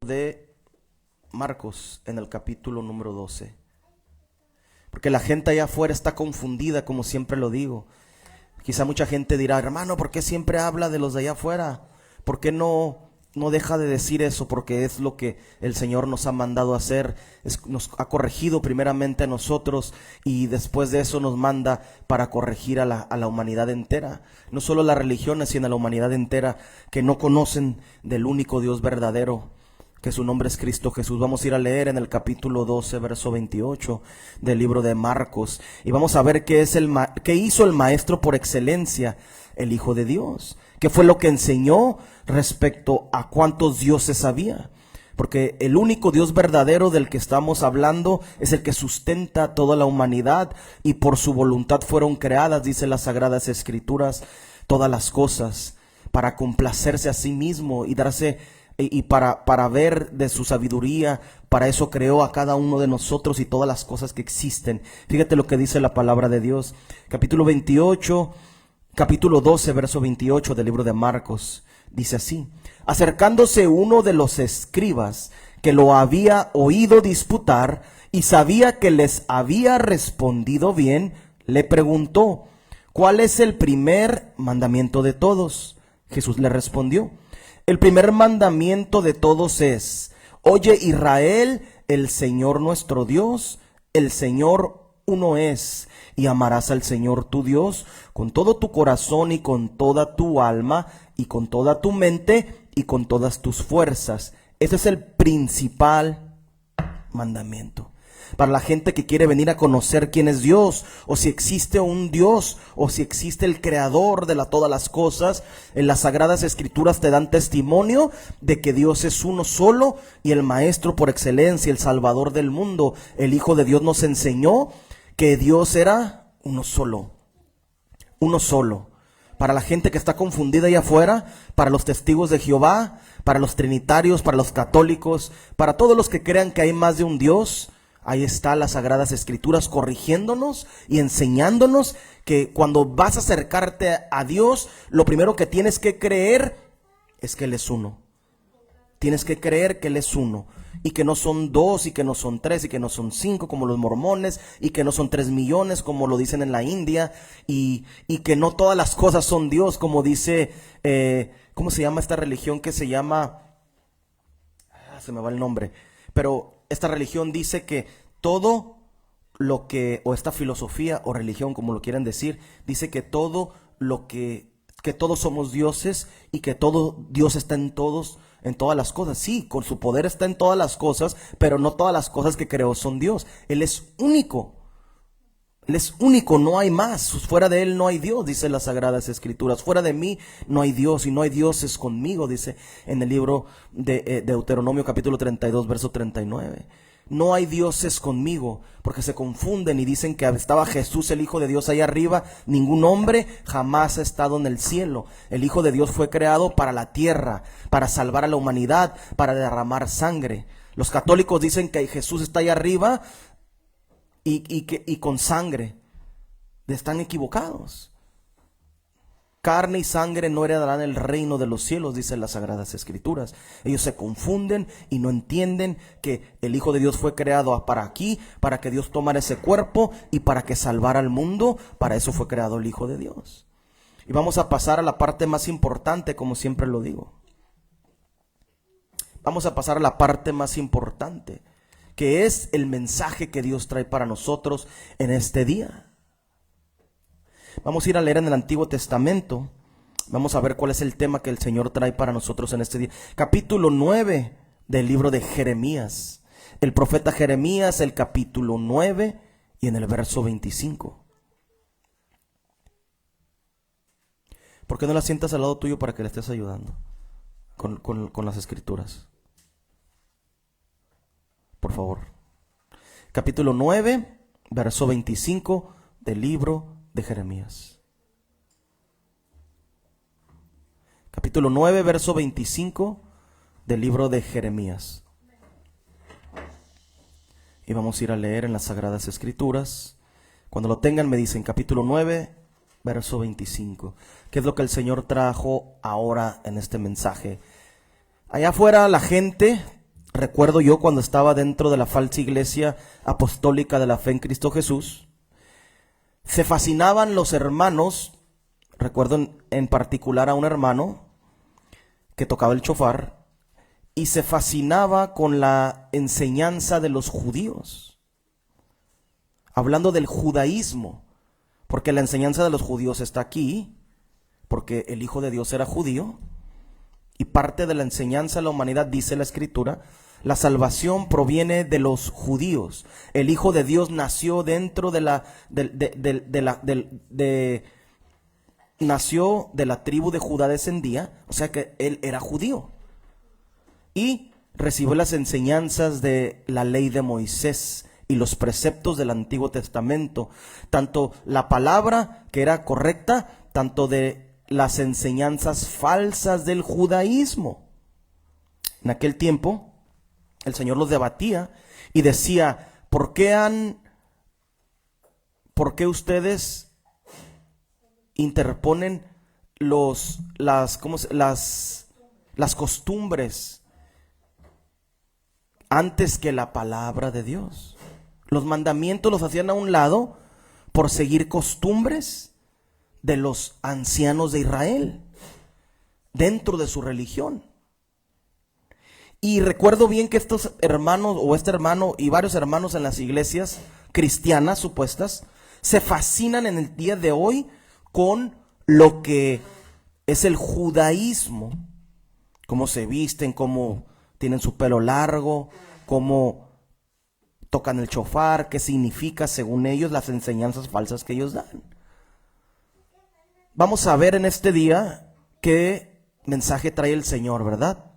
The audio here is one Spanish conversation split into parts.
De Marcos en el capítulo número 12, porque la gente allá afuera está confundida, como siempre lo digo. Quizá mucha gente dirá: hermano, ¿por qué siempre habla de los de allá afuera? ¿Por qué no deja de decir eso? Porque es lo que el Señor nos ha mandado a hacer. Nos ha corregido primeramente a nosotros, y después de eso nos manda para corregir a la humanidad entera. No solo las religiones, sino a la humanidad entera, que no conocen del único Dios verdadero, que su nombre es Cristo Jesús. Vamos a ir a leer en el capítulo 12, verso 28 del libro de Marcos, y vamos a ver qué hizo el maestro por excelencia, el Hijo de Dios. ¿Qué fue lo que enseñó respecto a cuántos dioses había? Porque el único Dios verdadero del que estamos hablando es el que sustenta toda la humanidad, y por su voluntad fueron creadas, dice las Sagradas Escrituras, todas las cosas, para complacerse a sí mismo y darse para ver de su sabiduría. Para eso creó a cada uno de nosotros y todas las cosas que existen. Fíjate lo que dice la palabra de Dios. Capítulo 12, verso 28 del libro de Marcos. Dice así: acercándose uno de los escribas, que lo había oído disputar y sabía que les había respondido bien, le preguntó: ¿cuál es el primer mandamiento de todos? Jesús le respondió: el primer mandamiento de todos es: oye, Israel, el Señor nuestro Dios, el Señor uno es, y amarás al Señor tu Dios con todo tu corazón y con toda tu alma y con toda tu mente y con todas tus fuerzas. Ese es el principal mandamiento. Para la gente que quiere venir a conocer quién es Dios, o si existe un Dios, o si existe el creador de todas las cosas, en las Sagradas Escrituras te dan testimonio de que Dios es uno solo, y el Maestro por excelencia, el Salvador del mundo, el Hijo de Dios, nos enseñó que Dios era uno solo. Uno solo. Para la gente que está confundida allá afuera, para los testigos de Jehová, para los trinitarios, para los católicos, para todos los que crean que hay más de un Dios, ahí está las Sagradas Escrituras corrigiéndonos y enseñándonos que cuando vas a acercarte a Dios, lo primero que tienes que creer es que Él es uno. Tienes que creer que Él es uno, y que no son dos, y que no son tres, y que no son cinco como los mormones, y que no son 3 millones como lo dicen en la India, y que no todas las cosas son Dios, como dice, ¿cómo se llama esta religión que se llama? Se me va el nombre, pero esta religión dice que todo lo que, o esta filosofía o religión, como lo quieran decir, dice que todo lo que todos somos dioses, y que todo Dios está en todas las cosas. Sí, con su poder está en todas las cosas, pero no todas las cosas que creó son Dios. Él es único. Él es único, no hay más. Fuera de Él no hay Dios, dice las Sagradas Escrituras. Fuera de mí no hay Dios, y no hay dioses conmigo, dice en el libro de Deuteronomio capítulo 32, verso 39. No hay dioses conmigo, porque se confunden y dicen que estaba Jesús, el Hijo de Dios, ahí arriba. Ningún hombre jamás ha estado en el cielo. El Hijo de Dios fue creado para la tierra, para salvar a la humanidad, para derramar sangre. Los católicos dicen que Jesús está ahí arriba y con sangre. Están equivocados. Carne y sangre no heredarán el reino de los cielos, dicen las Sagradas Escrituras. Ellos se confunden y no entienden que el Hijo de Dios fue creado para aquí, para que Dios tomara ese cuerpo y para que salvara al mundo. Para eso fue creado el Hijo de Dios. Y vamos a pasar a la parte más importante, como siempre lo digo. Vamos a pasar a la parte más importante, que es el mensaje que Dios trae para nosotros en este día. Vamos a ir a leer en el Antiguo Testamento. Vamos a ver cuál es el tema que el Señor trae para nosotros en este día. Capítulo 9 del libro de Jeremías. El profeta Jeremías, el capítulo 9 y en el verso 25. ¿Por qué no la sientas al lado tuyo para que le estés ayudando con las escrituras? Por favor. Capítulo 9, verso 25 del libro de Jeremías. Capítulo 9, verso 25 del libro de Jeremías. Y vamos a ir a leer en las Sagradas Escrituras. Cuando lo tengan me dicen: capítulo 9, verso 25. ¿Qué es lo que el Señor trajo ahora en este mensaje? Allá afuera la gente Recuerdo yo cuando estaba dentro de la falsa iglesia apostólica de la fe en Cristo Jesús, se fascinaban los hermanos. Recuerdo en particular a un hermano que tocaba el shofar y se fascinaba con la enseñanza de los judíos, hablando del judaísmo, porque la enseñanza de los judíos está aquí, porque el Hijo de Dios era judío, y parte de la enseñanza de la humanidad, dice la Escritura, la salvación proviene de los judíos. El Hijo de Dios nació dentro nació de la tribu de Judá, descendía, o sea que él era judío. Y recibió las enseñanzas de la ley de Moisés y los preceptos del Antiguo Testamento, tanto la palabra que era correcta, tanto de las enseñanzas falsas del judaísmo. En aquel tiempo el Señor los debatía y decía: ¿por qué ustedes interponen las costumbres antes que la palabra de Dios? Los mandamientos los hacían a un lado por seguir costumbres de los ancianos de Israel dentro de su religión. Y recuerdo bien que estos hermanos, o este hermano y varios hermanos en las iglesias cristianas supuestas, se fascinan en el día de hoy con lo que es el judaísmo, cómo se visten, cómo tienen su pelo largo, cómo tocan el shofar, qué significa según ellos las enseñanzas falsas que ellos dan. Vamos a ver en este día qué mensaje trae el Señor, ¿verdad?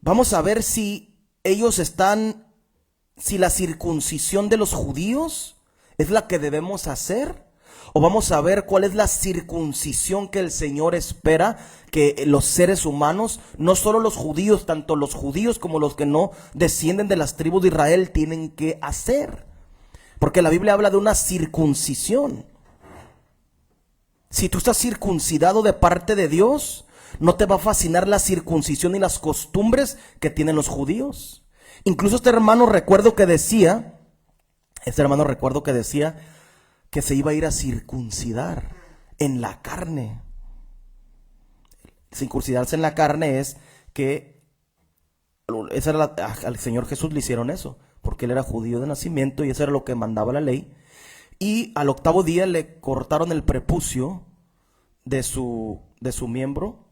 Vamos a ver si la circuncisión de los judíos es la que debemos hacer, o vamos a ver cuál es la circuncisión que el Señor espera que los seres humanos, no solo los judíos, tanto los judíos como los que no descienden de las tribus de Israel, tienen que hacer. Porque la Biblia habla de una circuncisión. Si tú estás circuncidado de parte de Dios, no te va a fascinar la circuncisión y las costumbres que tienen los judíos. Incluso este hermano recuerdo que decía que se iba a ir a circuncidar en la carne. Circuncidarse en la carne es que al Señor Jesús le hicieron eso, porque él era judío de nacimiento y eso era lo que mandaba la ley. Y al 8º día le cortaron el prepucio de su miembro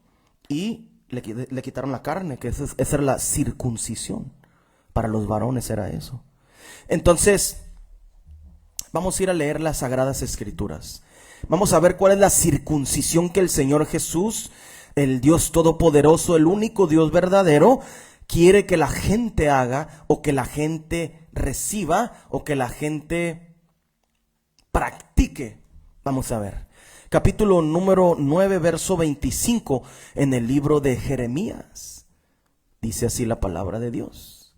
y le quitaron la carne, que esa era la circuncisión. Para los varones era eso. Entonces, vamos a ir a leer las Sagradas Escrituras. Vamos a ver cuál es la circuncisión que el Señor Jesús, el Dios Todopoderoso, el único Dios verdadero, quiere que la gente haga, o que la gente reciba, o que la gente practique. Vamos a ver. Capítulo número 9, verso 25, en el libro de Jeremías. Dice así la palabra de Dios.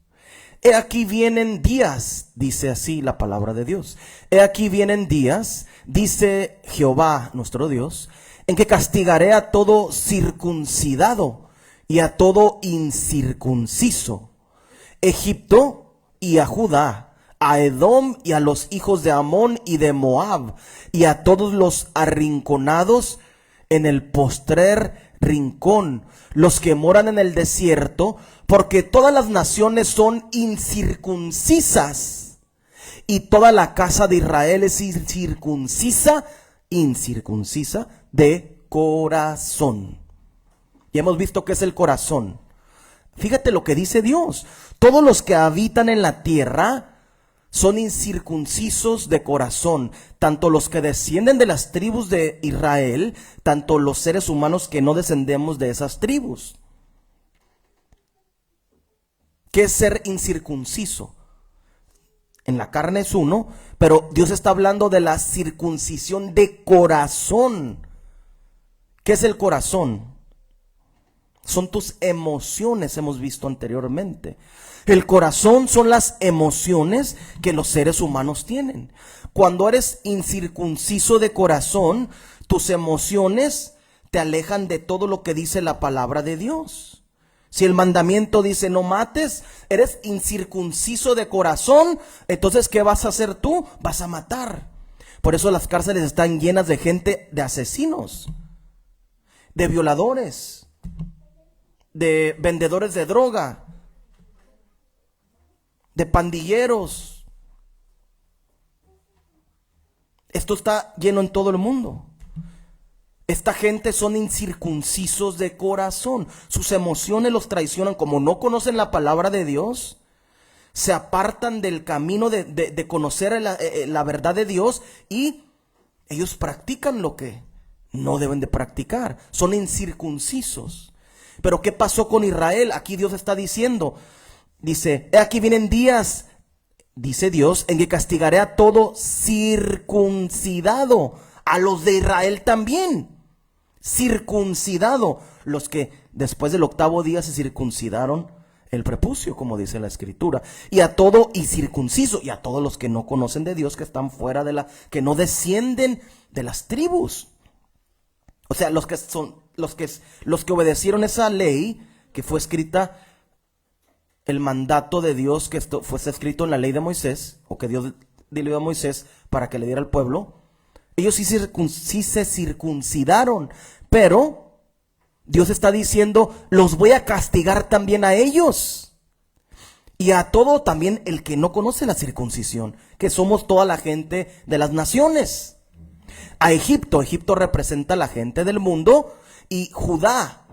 He aquí vienen días, dice así la palabra de Dios. He aquí vienen días, dice Jehová nuestro Dios, en que castigaré a todo circuncidado y a todo incircunciso, Egipto y a Judá, a Edom y a los hijos de Amón y de Moab, y a todos los arrinconados en el postrer rincón, los que moran en el desierto, porque todas las naciones son incircuncisas, y toda la casa de Israel es incircuncisa de corazón. Y hemos visto que es el corazón. Fíjate lo que dice Dios: todos los que habitan en la tierra son incircuncisos de corazón, tanto los que descienden de las tribus de Israel, tanto los seres humanos que no descendemos de esas tribus. ¿Qué es ser incircunciso? En la carne es uno, pero Dios está hablando de la circuncisión de corazón. ¿Qué es el corazón? Son tus emociones, hemos visto anteriormente. El corazón son las emociones que los seres humanos tienen. Cuando eres incircunciso de corazón, tus emociones te alejan de todo lo que dice la palabra de Dios. Si el mandamiento dice no mates, eres incircunciso de corazón, entonces ¿qué vas a hacer tú? Vas a matar. Por eso las cárceles están llenas de gente, de asesinos, de violadores, de vendedores de droga, de pandilleros. Esto está lleno en todo el mundo. Esta gente son incircuncisos de corazón. Sus emociones los traicionan. Como no conocen la palabra de Dios, se apartan del camino de conocer la verdad de Dios, y ellos practican lo que no deben de practicar. Son incircuncisos. Pero ¿qué pasó con Israel? Aquí Dios está diciendo, dice, aquí vienen días, dice Dios, en que castigaré a todo circuncidado, a los de Israel también. Circuncidado, los que después del 8º día se circuncidaron el prepucio, como dice la escritura, y a todo incircunciso, y a todos los que no conocen de Dios, que están fuera que no descienden de las tribus. O sea, los que obedecieron esa ley que fue escrita, el mandato de Dios que esto fuese escrito en la ley de Moisés, o que Dios le dio a Moisés para que le diera al pueblo. Ellos sí se circuncidaron, pero Dios está diciendo, los voy a castigar también a ellos. Y a todo también el que no conoce la circuncisión, que somos toda la gente de las naciones. A Egipto representa a la gente del mundo, y Judá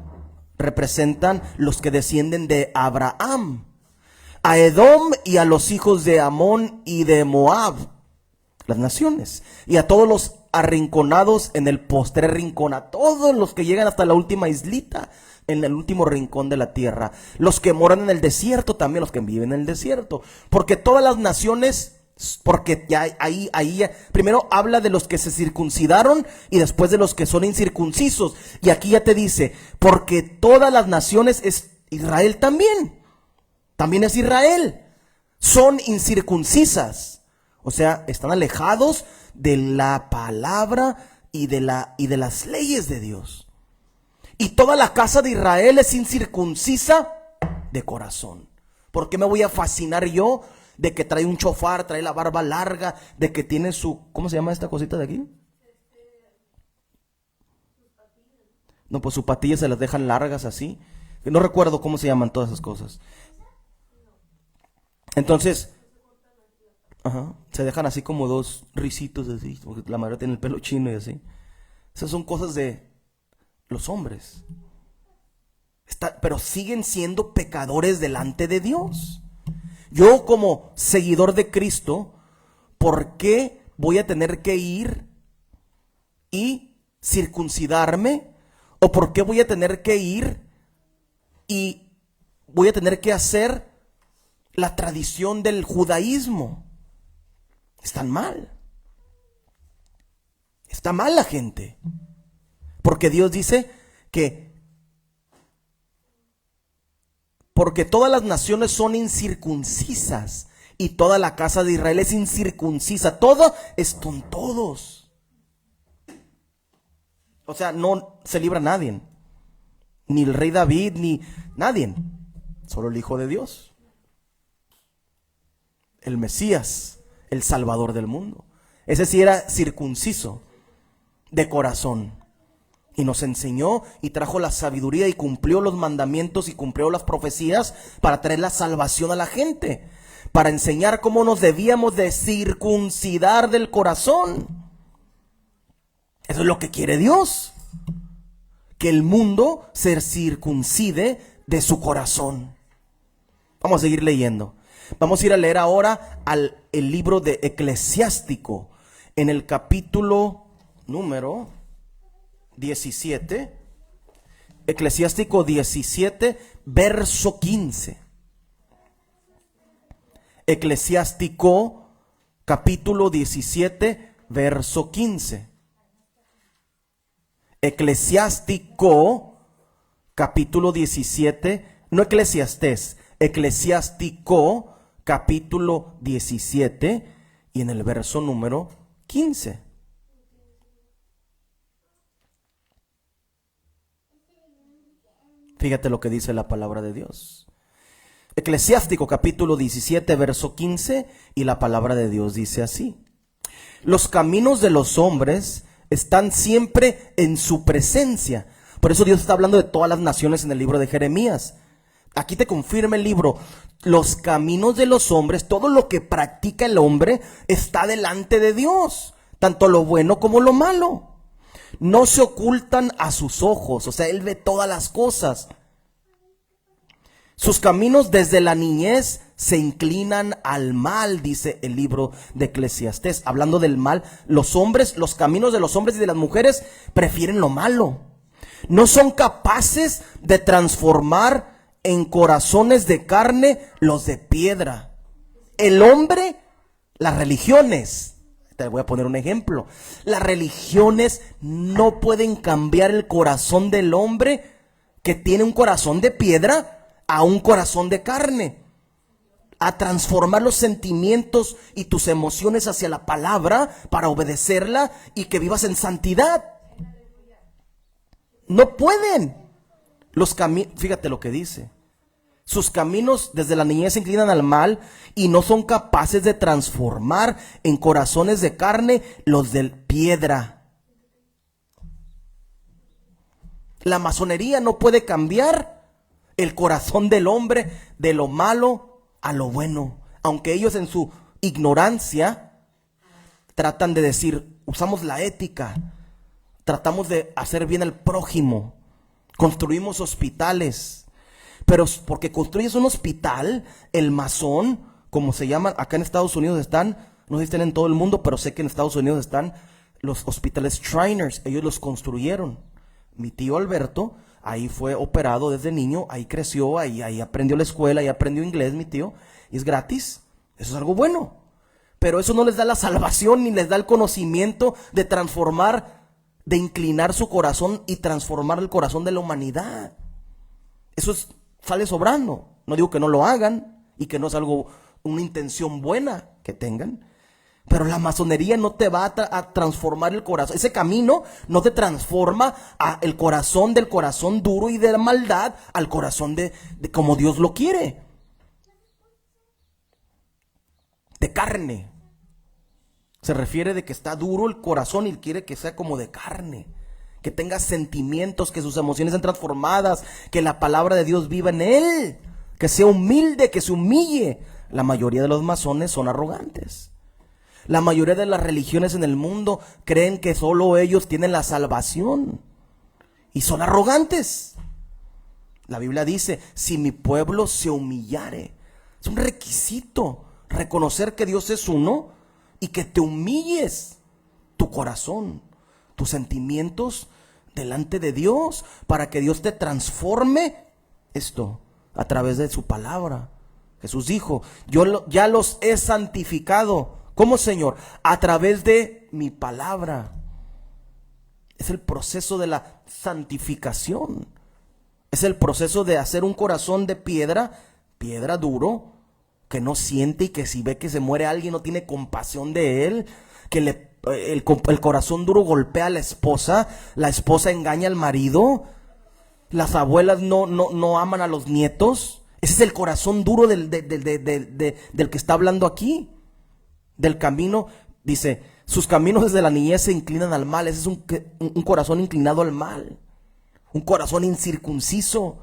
representan los que descienden de Abraham. A Edom y a los hijos de Amón y de Moab, las naciones, y a todos los arrinconados en el postrer rincón, a todos los que llegan hasta la última islita, en el último rincón de la tierra, los que moran en el desierto, también los que viven en el desierto, porque todas las naciones, porque ya ahí primero habla de los que se circuncidaron y después de los que son incircuncisos, y aquí ya te dice, porque todas las naciones es Israel también es Israel, son incircuncisas. O sea, están alejados de la palabra y de las leyes de Dios. Y toda la casa de Israel es incircuncisa de corazón. ¿Por qué me voy a fascinar yo de que trae un chofar, trae la barba larga, de que tiene ¿cómo se llama esta cosita de aquí? No, pues sus patillas se las dejan largas así. No recuerdo cómo se llaman todas esas cosas. Entonces, se dejan así como dos risitos así, porque la madre tiene el pelo chino y así. Esas son cosas de los hombres. Pero siguen siendo pecadores delante de Dios. Yo, como seguidor de Cristo, ¿por qué voy a tener que ir y circuncidarme? ¿O por qué voy a tener que ir y voy a tener que hacer la tradición del judaísmo? Están mal. Está mal la gente. Porque Dios dice que porque todas las naciones son incircuncisas y toda la casa de Israel es incircuncisa. Todo son todos. O sea, no se libra nadie. Ni el rey David, ni nadie. Solo el Hijo de Dios. El Mesías, el Salvador del mundo. Ese sí era circunciso de corazón. Y nos enseñó y trajo la sabiduría y cumplió los mandamientos y cumplió las profecías para traer la salvación a la gente. Para enseñar cómo nos debíamos de circuncidar del corazón. Eso es lo que quiere Dios. Que el mundo se circuncide de su corazón. Vamos a seguir leyendo. Vamos a ir a leer ahora el libro de Eclesiástico, en el capítulo número 17. Eclesiástico 17, verso 15. Eclesiástico capítulo 17, verso 15. Eclesiástico capítulo 17, no Eclesiastés, Eclesiástico capítulo 17 y en el verso número 15. Fíjate lo que dice la palabra de Dios. Eclesiástico capítulo 17 verso 15, y la palabra de Dios dice así: los caminos de los hombres están siempre en su presencia. Por eso Dios está hablando de todas las naciones en el libro de Jeremías. Aquí te confirma el libro: los caminos de los hombres, todo lo que practica el hombre está delante de Dios, tanto lo bueno como lo malo. No se ocultan a sus ojos, o sea, Él ve todas las cosas. Sus caminos desde la niñez se inclinan al mal, dice el libro de Eclesiastés. Hablando del mal, los hombres, los caminos de los hombres y de las mujeres prefieren lo malo. No son capaces de transformar en corazones de carne los de piedra. El hombre, las religiones, te voy a poner un ejemplo. Las religiones no pueden cambiar el corazón del hombre que tiene un corazón de piedra a un corazón de carne, a transformar los sentimientos y tus emociones hacia la palabra para obedecerla y que vivas en santidad. No pueden. Fíjate lo que dice: sus caminos desde la niñez se inclinan al mal y no son capaces de transformar en corazones de carne los de piedra. La masonería no puede cambiar el corazón del hombre de lo malo a lo bueno, aunque ellos en su ignorancia tratan de decir, usamos la ética, tratamos de hacer bien al prójimo, construimos hospitales. Pero porque construyes un hospital, el masón, como se llaman, acá en Estados Unidos están, no sé si están en todo el mundo, pero sé que en Estados Unidos están los hospitales Shriners, ellos los construyeron. Mi tío Alberto ahí fue operado desde niño, ahí creció, ahí aprendió la escuela, ahí aprendió inglés mi tío, y es gratis. Eso es algo bueno, pero eso no les da la salvación ni les da el conocimiento de transformar, de inclinar su corazón y transformar el corazón de la humanidad. Eso sale sobrando. No digo que no lo hagan y que no es algo, una intención buena que tengan, pero la masonería no te va a transformar el corazón. Ese camino no te transforma el corazón del corazón duro y de la maldad al corazón de como Dios lo quiere, de carne. Se refiere de que está duro el corazón y quiere que sea como de carne, que tenga sentimientos, que sus emociones sean transformadas, que la palabra de Dios viva en él, que sea humilde, que se humille. La mayoría de los masones son arrogantes. La mayoría de las religiones en el mundo creen que solo ellos tienen la salvación y son arrogantes. La Biblia dice, si mi pueblo se humillare, es un requisito reconocer que Dios es uno y que te humilles tu corazón, tus sentimientos delante de Dios, para que Dios te transforme esto a través de su palabra. Jesús dijo, yo ya los he santificado. ¿Cómo, Señor? A través de mi palabra. Es el proceso de la santificación. Es el proceso de hacer un corazón de piedra, piedra duro, que no siente y que si ve que se muere alguien no tiene compasión de él, que el corazón duro golpea a la esposa engaña al marido, las abuelas no aman a los nietos. Ese es el corazón duro del que está hablando aquí. Del camino, dice, sus caminos desde la niñez se inclinan al mal. Ese es un corazón inclinado al mal, un corazón incircunciso,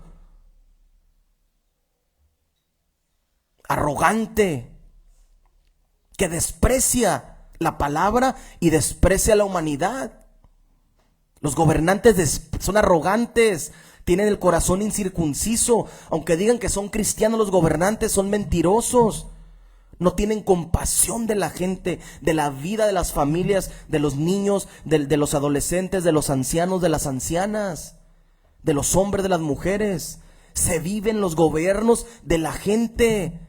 arrogante, que desprecia la palabra y desprecia a la humanidad. Los gobernantes son arrogantes, tienen el corazón incircunciso. Aunque digan que son cristianos, los gobernantes son mentirosos. No tienen compasión de la gente, de la vida de las familias, de los niños, de los adolescentes, de los ancianos, de las ancianas, de los hombres, de las mujeres. Se viven los gobiernos de la gente,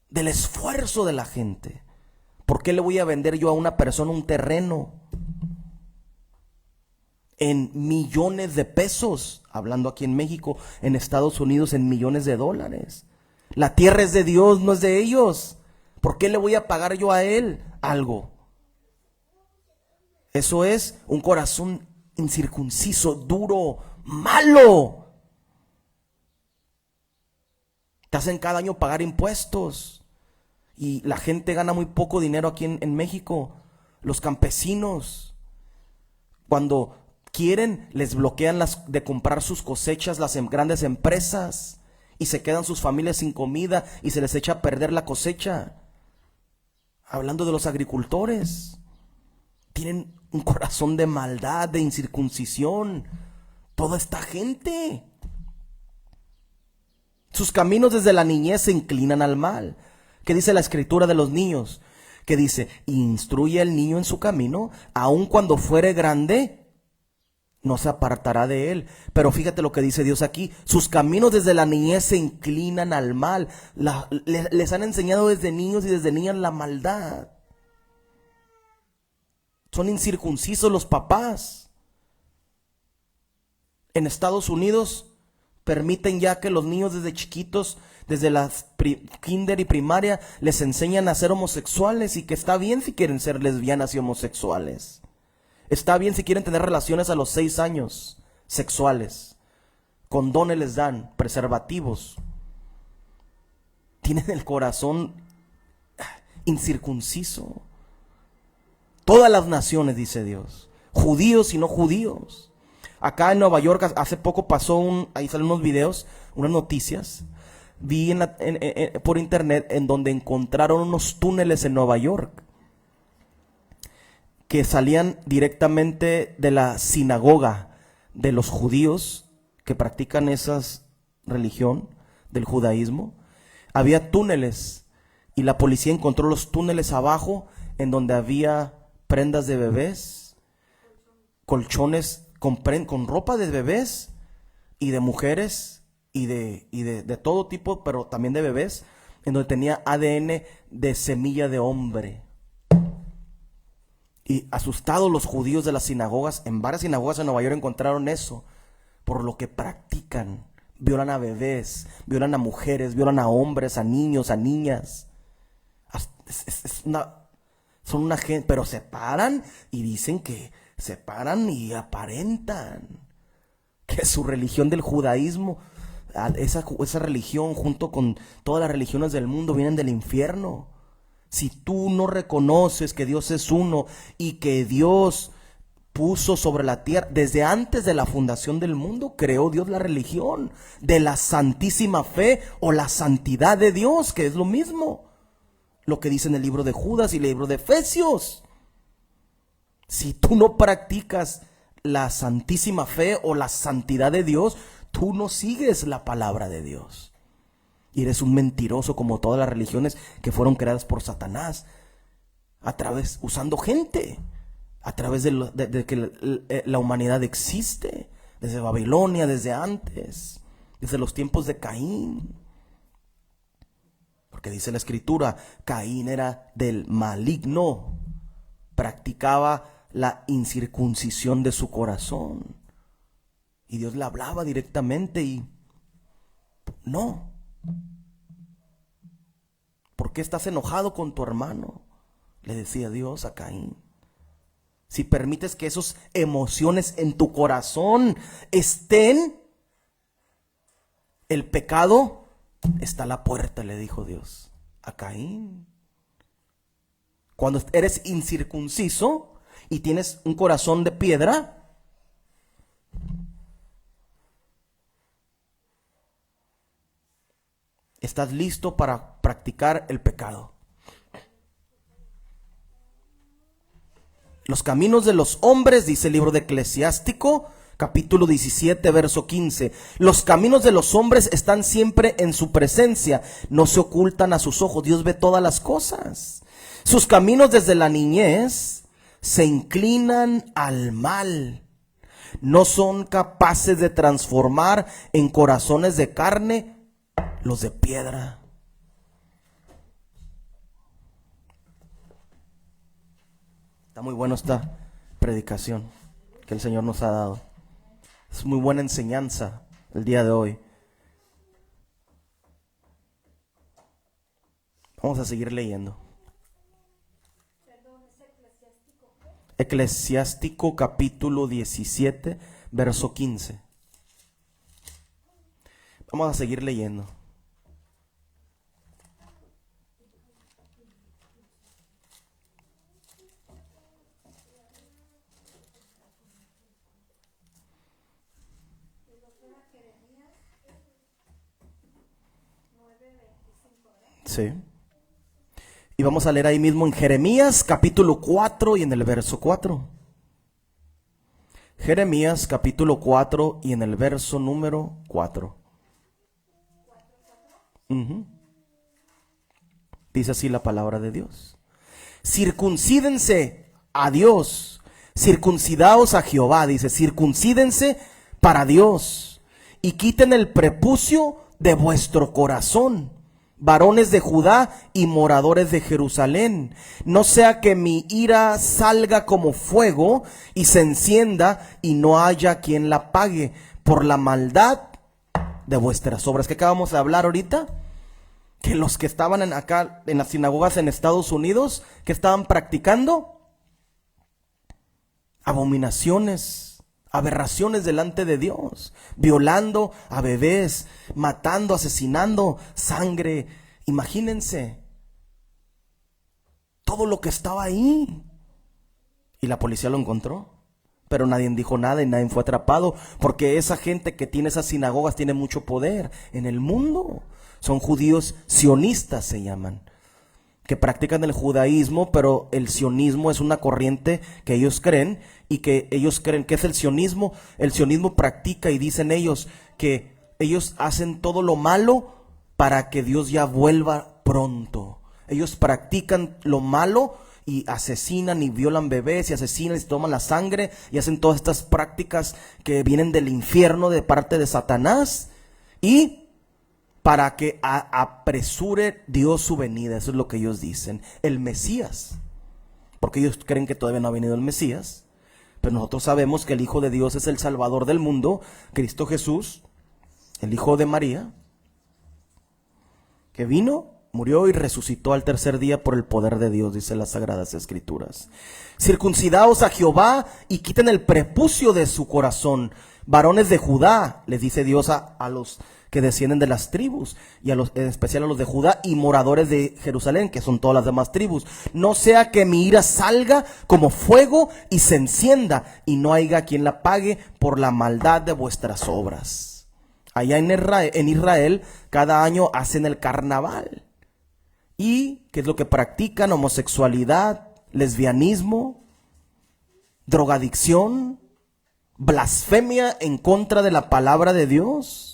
del esfuerzo de la gente. ¿Por qué le voy a vender yo a una persona un terreno en millones de pesos? Hablando aquí en México, en Estados Unidos en millones de dólares. La tierra es de Dios, no es de ellos. ¿Por qué le voy a pagar yo a él algo? Eso es un corazón incircunciso, duro, malo. Te hacen cada año pagar impuestos. Y la gente gana muy poco dinero aquí en México. Los campesinos, cuando quieren, les bloquean de comprar sus cosechas las grandes empresas. Y se quedan sus familias sin comida y se les echa a perder la cosecha. Hablando de los agricultores, tienen un corazón de maldad, de incircuncisión. Toda esta gente. Sus caminos desde la niñez se inclinan al mal. ¿Qué dice la escritura de los niños? Que dice, instruye al niño en su camino, aun cuando fuere grande, no se apartará de él. Pero fíjate lo que dice Dios aquí. Sus caminos desde la niñez se inclinan al mal. Les han enseñado desde niños y desde niñas la maldad. Son incircuncisos los papás. En Estados Unidos permiten ya que los niños desde chiquitos, desde la kinder y primaria, les enseñan a ser homosexuales, y que está bien si quieren ser lesbianas y homosexuales. Está bien si quieren tener relaciones a los 6 años sexuales. Condones les dan, preservativos. Tienen el corazón incircunciso. Todas las naciones, dice Dios, judíos y no judíos. Acá en Nueva York hace poco pasó ahí salen unos videos, unas noticias. Vi por internet en donde encontraron unos túneles en Nueva York que salían directamente de la sinagoga de los judíos que practican esa religión del judaísmo. Había túneles y la policía encontró los túneles abajo en donde había prendas de bebés, colchones con ropa de bebés y de mujeres y de todo tipo, pero también de bebés, en donde tenía ADN de semilla de hombre. Y asustados los judíos de las sinagogas, en varias sinagogas en Nueva York encontraron eso, por lo que practican. Violan a bebés, violan a mujeres, violan a hombres, a niños, a niñas. Son una gente, pero se paran y dicen que se paran y aparentan que su religión del judaísmo, esa religión junto con todas las religiones del mundo, vienen del infierno. Si tú no reconoces que Dios es uno y que Dios puso sobre la tierra, desde antes de la fundación del mundo, creó Dios la religión de la santísima fe o la santidad de Dios, que es lo mismo. Lo que dice en el libro de Judas y el libro de Efesios. Si tú no practicas la santísima fe o la santidad de Dios, tú no sigues la palabra de Dios. Y eres un mentiroso como todas las religiones que fueron creadas por Satanás, usando gente, a través de que la humanidad existe, desde Babilonia, desde antes, desde los tiempos de Caín. Porque dice la escritura, Caín era del maligno, practicaba la incircuncisión de su corazón. Y Dios le hablaba directamente y no. ¿Por qué estás enojado con tu hermano?, le decía Dios a Caín. Si permites que esas emociones en tu corazón estén, el pecado está a la puerta, le dijo Dios a Caín. Cuando eres incircunciso y tienes un corazón de piedra, estás listo para practicar el pecado. Los caminos de los hombres, dice el libro de Eclesiástico, capítulo 17, verso 15. Los caminos de los hombres están siempre en su presencia, no se ocultan a sus ojos. Dios ve todas las cosas. Sus caminos desde la niñez se inclinan al mal. No son capaces de transformar en corazones de carne los de piedra. Está muy bueno esta predicación que el Señor nos ha dado. Es muy buena enseñanza el día de hoy. Vamos a seguir leyendo. Eclesiástico capítulo 17, verso 15. Vamos a seguir leyendo. Sí. Y vamos a leer ahí mismo en Jeremías capítulo 4 y en el verso 4. Jeremías capítulo 4 y en el verso número 4. Dice así la palabra de Dios. Circuncídense a Dios, circuncidaos a Jehová, dice, circuncídense para Dios y quiten el prepucio de vuestro corazón, varones de Judá y moradores de Jerusalén, no sea que mi ira salga como fuego y se encienda y no haya quien la pague por la maldad de vuestras obras. ¿Qué acabamos de hablar ahorita? Que los que estaban acá en las sinagogas en Estados Unidos, que estaban practicando abominaciones, aberraciones delante de Dios, violando a bebés, matando, asesinando, sangre. Imagínense todo lo que estaba ahí. Y la policía lo encontró, pero nadie dijo nada y nadie fue atrapado, porque esa gente que tiene esas sinagogas tiene mucho poder en el mundo. Son judíos sionistas, se llaman, que practican el judaísmo, pero el sionismo es una corriente que ellos creen, y que ellos creen que es el sionismo. El sionismo practica, y dicen ellos, que ellos hacen todo lo malo para que Dios ya vuelva pronto. Ellos practican lo malo y asesinan y violan bebés y asesinan y se toman la sangre y hacen todas estas prácticas que vienen del infierno de parte de Satanás, y para que apresure Dios su venida. Eso es lo que ellos dicen, el Mesías, porque ellos creen que todavía no ha venido el Mesías, pero nosotros sabemos que el Hijo de Dios es el Salvador del mundo, Cristo Jesús, el Hijo de María, que vino, murió y resucitó al tercer día por el poder de Dios, dice las Sagradas Escrituras. Circuncidaos a Jehová y quiten el prepucio de su corazón, varones de Judá, les dice Dios a los que descienden de las tribus, y en especial a los de Judá, y moradores de Jerusalén, que son todas las demás tribus. No sea que mi ira salga como fuego y se encienda, y no haya quien la pague por la maldad de vuestras obras. Allá en Israel cada año hacen el carnaval. ¿Y qué es lo que practican? Homosexualidad, lesbianismo, drogadicción, blasfemia en contra de la palabra de Dios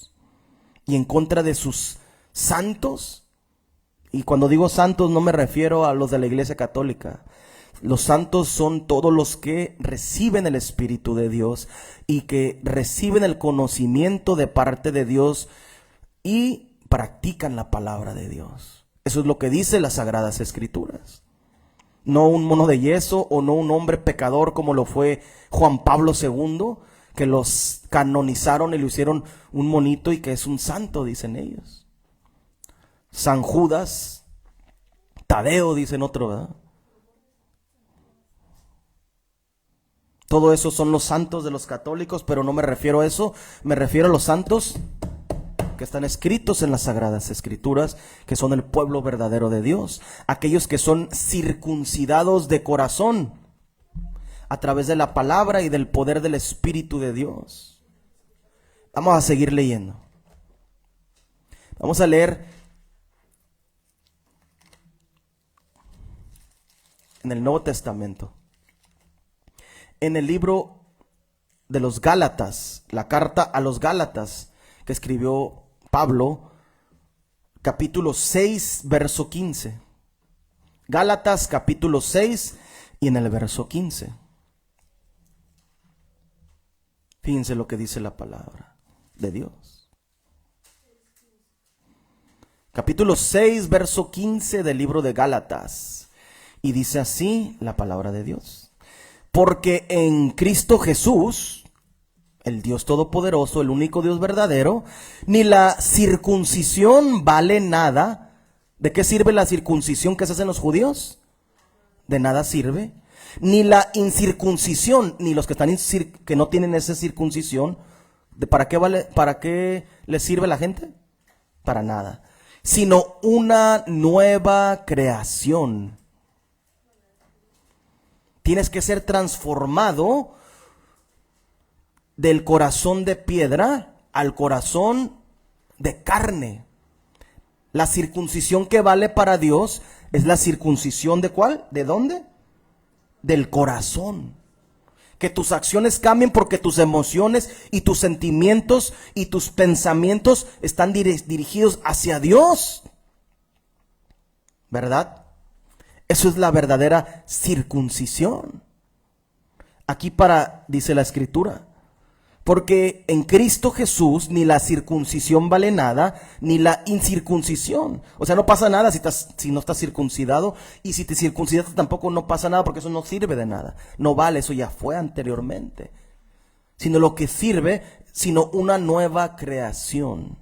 y en contra de sus santos. Y cuando digo santos no me refiero a los de la Iglesia Católica. Los santos son todos los que reciben el Espíritu de Dios y que reciben el conocimiento de parte de Dios y practican la palabra de Dios. Eso es lo que dice las Sagradas Escrituras. No un mono de yeso o no un hombre pecador como lo fue Juan Pablo II, que los canonizaron y lo hicieron un monito y que es un santo, dicen ellos. San Judas, Tadeo, dicen otro, ¿verdad? Todo eso son los santos de los católicos, pero no me refiero a eso, me refiero a los santos que están escritos en las Sagradas Escrituras, que son el pueblo verdadero de Dios, aquellos que son circuncidados de corazón a través de la palabra y del poder del Espíritu de Dios. Vamos a seguir leyendo. Vamos a leer en el Nuevo Testamento, en el libro de los Gálatas, la carta a los Gálatas que escribió Pablo, capítulo 6, verso 15. Gálatas capítulo 6 y en el verso 15. Fíjense lo que dice la palabra de Dios. Capítulo 6, verso 15 del libro de Gálatas. Y dice así la palabra de Dios. Porque en Cristo Jesús, el Dios Todopoderoso, el único Dios verdadero, ni la circuncisión vale nada. ¿De qué sirve la circuncisión que se hace en los judíos? De nada sirve. Ni la incircuncisión, ni los que están que no tienen esa circuncisión, ¿para qué vale? ¿Para qué les sirve la gente? Para nada. Sino una nueva creación. Tienes que ser transformado del corazón de piedra al corazón de carne. La circuncisión que vale para Dios es la circuncisión ¿de cuál? ¿De dónde? Del corazón. Que tus acciones cambien porque tus emociones y tus sentimientos y tus pensamientos están dirigidos hacia Dios. ¿Verdad? Eso es la verdadera circuncisión. Aquí dice la Escritura, porque en Cristo Jesús ni la circuncisión vale nada, ni la incircuncisión. O sea, no pasa nada si no estás circuncidado, y si te circuncidas tampoco no pasa nada, porque eso no sirve de nada. No vale, eso ya fue anteriormente. Sino lo que sirve, sino una nueva creación.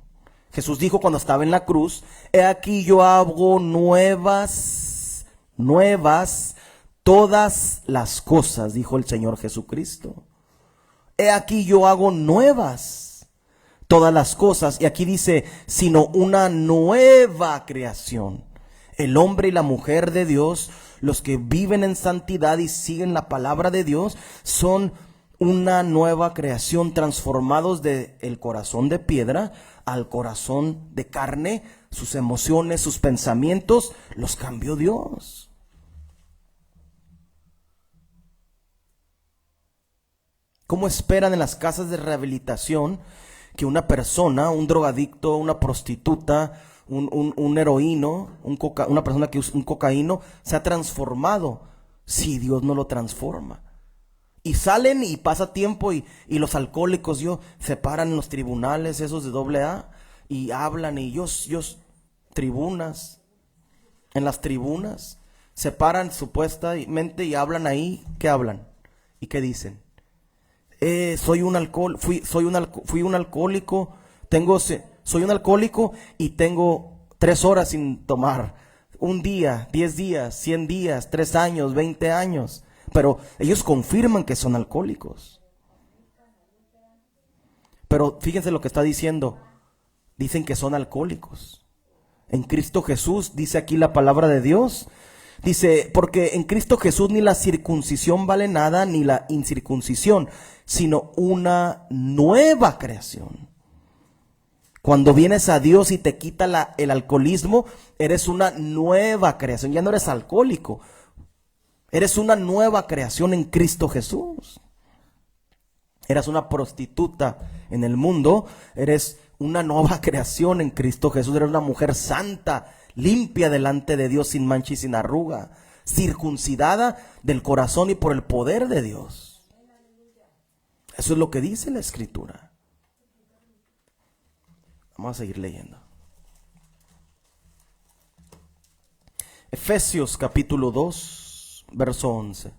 Jesús dijo cuando estaba en la cruz, he aquí yo hago nuevas todas las cosas, dijo el Señor Jesucristo. He aquí yo hago nuevas todas las cosas. Y aquí dice, sino una nueva creación. El hombre y la mujer de Dios, los que viven en santidad y siguen la palabra de Dios, son una nueva creación, transformados del corazón de piedra al corazón de carne. Sus emociones, sus pensamientos, los cambió Dios. ¿Cómo esperan en las casas de rehabilitación que una persona, un drogadicto, una prostituta, un heroíno, una persona que usa un cocaíno, sea transformado si Dios no lo transforma? Y salen y pasa tiempo y los alcohólicos se paran en los tribunales esos de AA y hablan y tribunas, en las tribunas se paran supuestamente y hablan ahí. ¿Qué hablan? ¿Y qué dicen? Fui un alcohólico, soy un alcohólico y tengo 3 horas sin tomar, un día, 10 días, 100 días, 3 años, 20 años, pero ellos confirman que son alcohólicos. Pero fíjense lo que está diciendo, dicen que son alcohólicos. En Cristo Jesús, dice aquí la palabra de Dios, dice, porque en Cristo Jesús ni la circuncisión vale nada, ni la incircuncisión, sino una nueva creación. Cuando vienes a Dios y te quita el alcoholismo, eres una nueva creación. Ya no eres alcohólico, eres una nueva creación en Cristo Jesús. Eras una prostituta en el mundo, eres una nueva creación en Cristo Jesús. Eres una mujer santa, limpia delante de Dios, sin mancha y sin arruga, circuncidada del corazón y por el poder de Dios. Eso es lo que dice la Escritura. Vamos a seguir leyendo. Efesios capítulo 2, verso 11.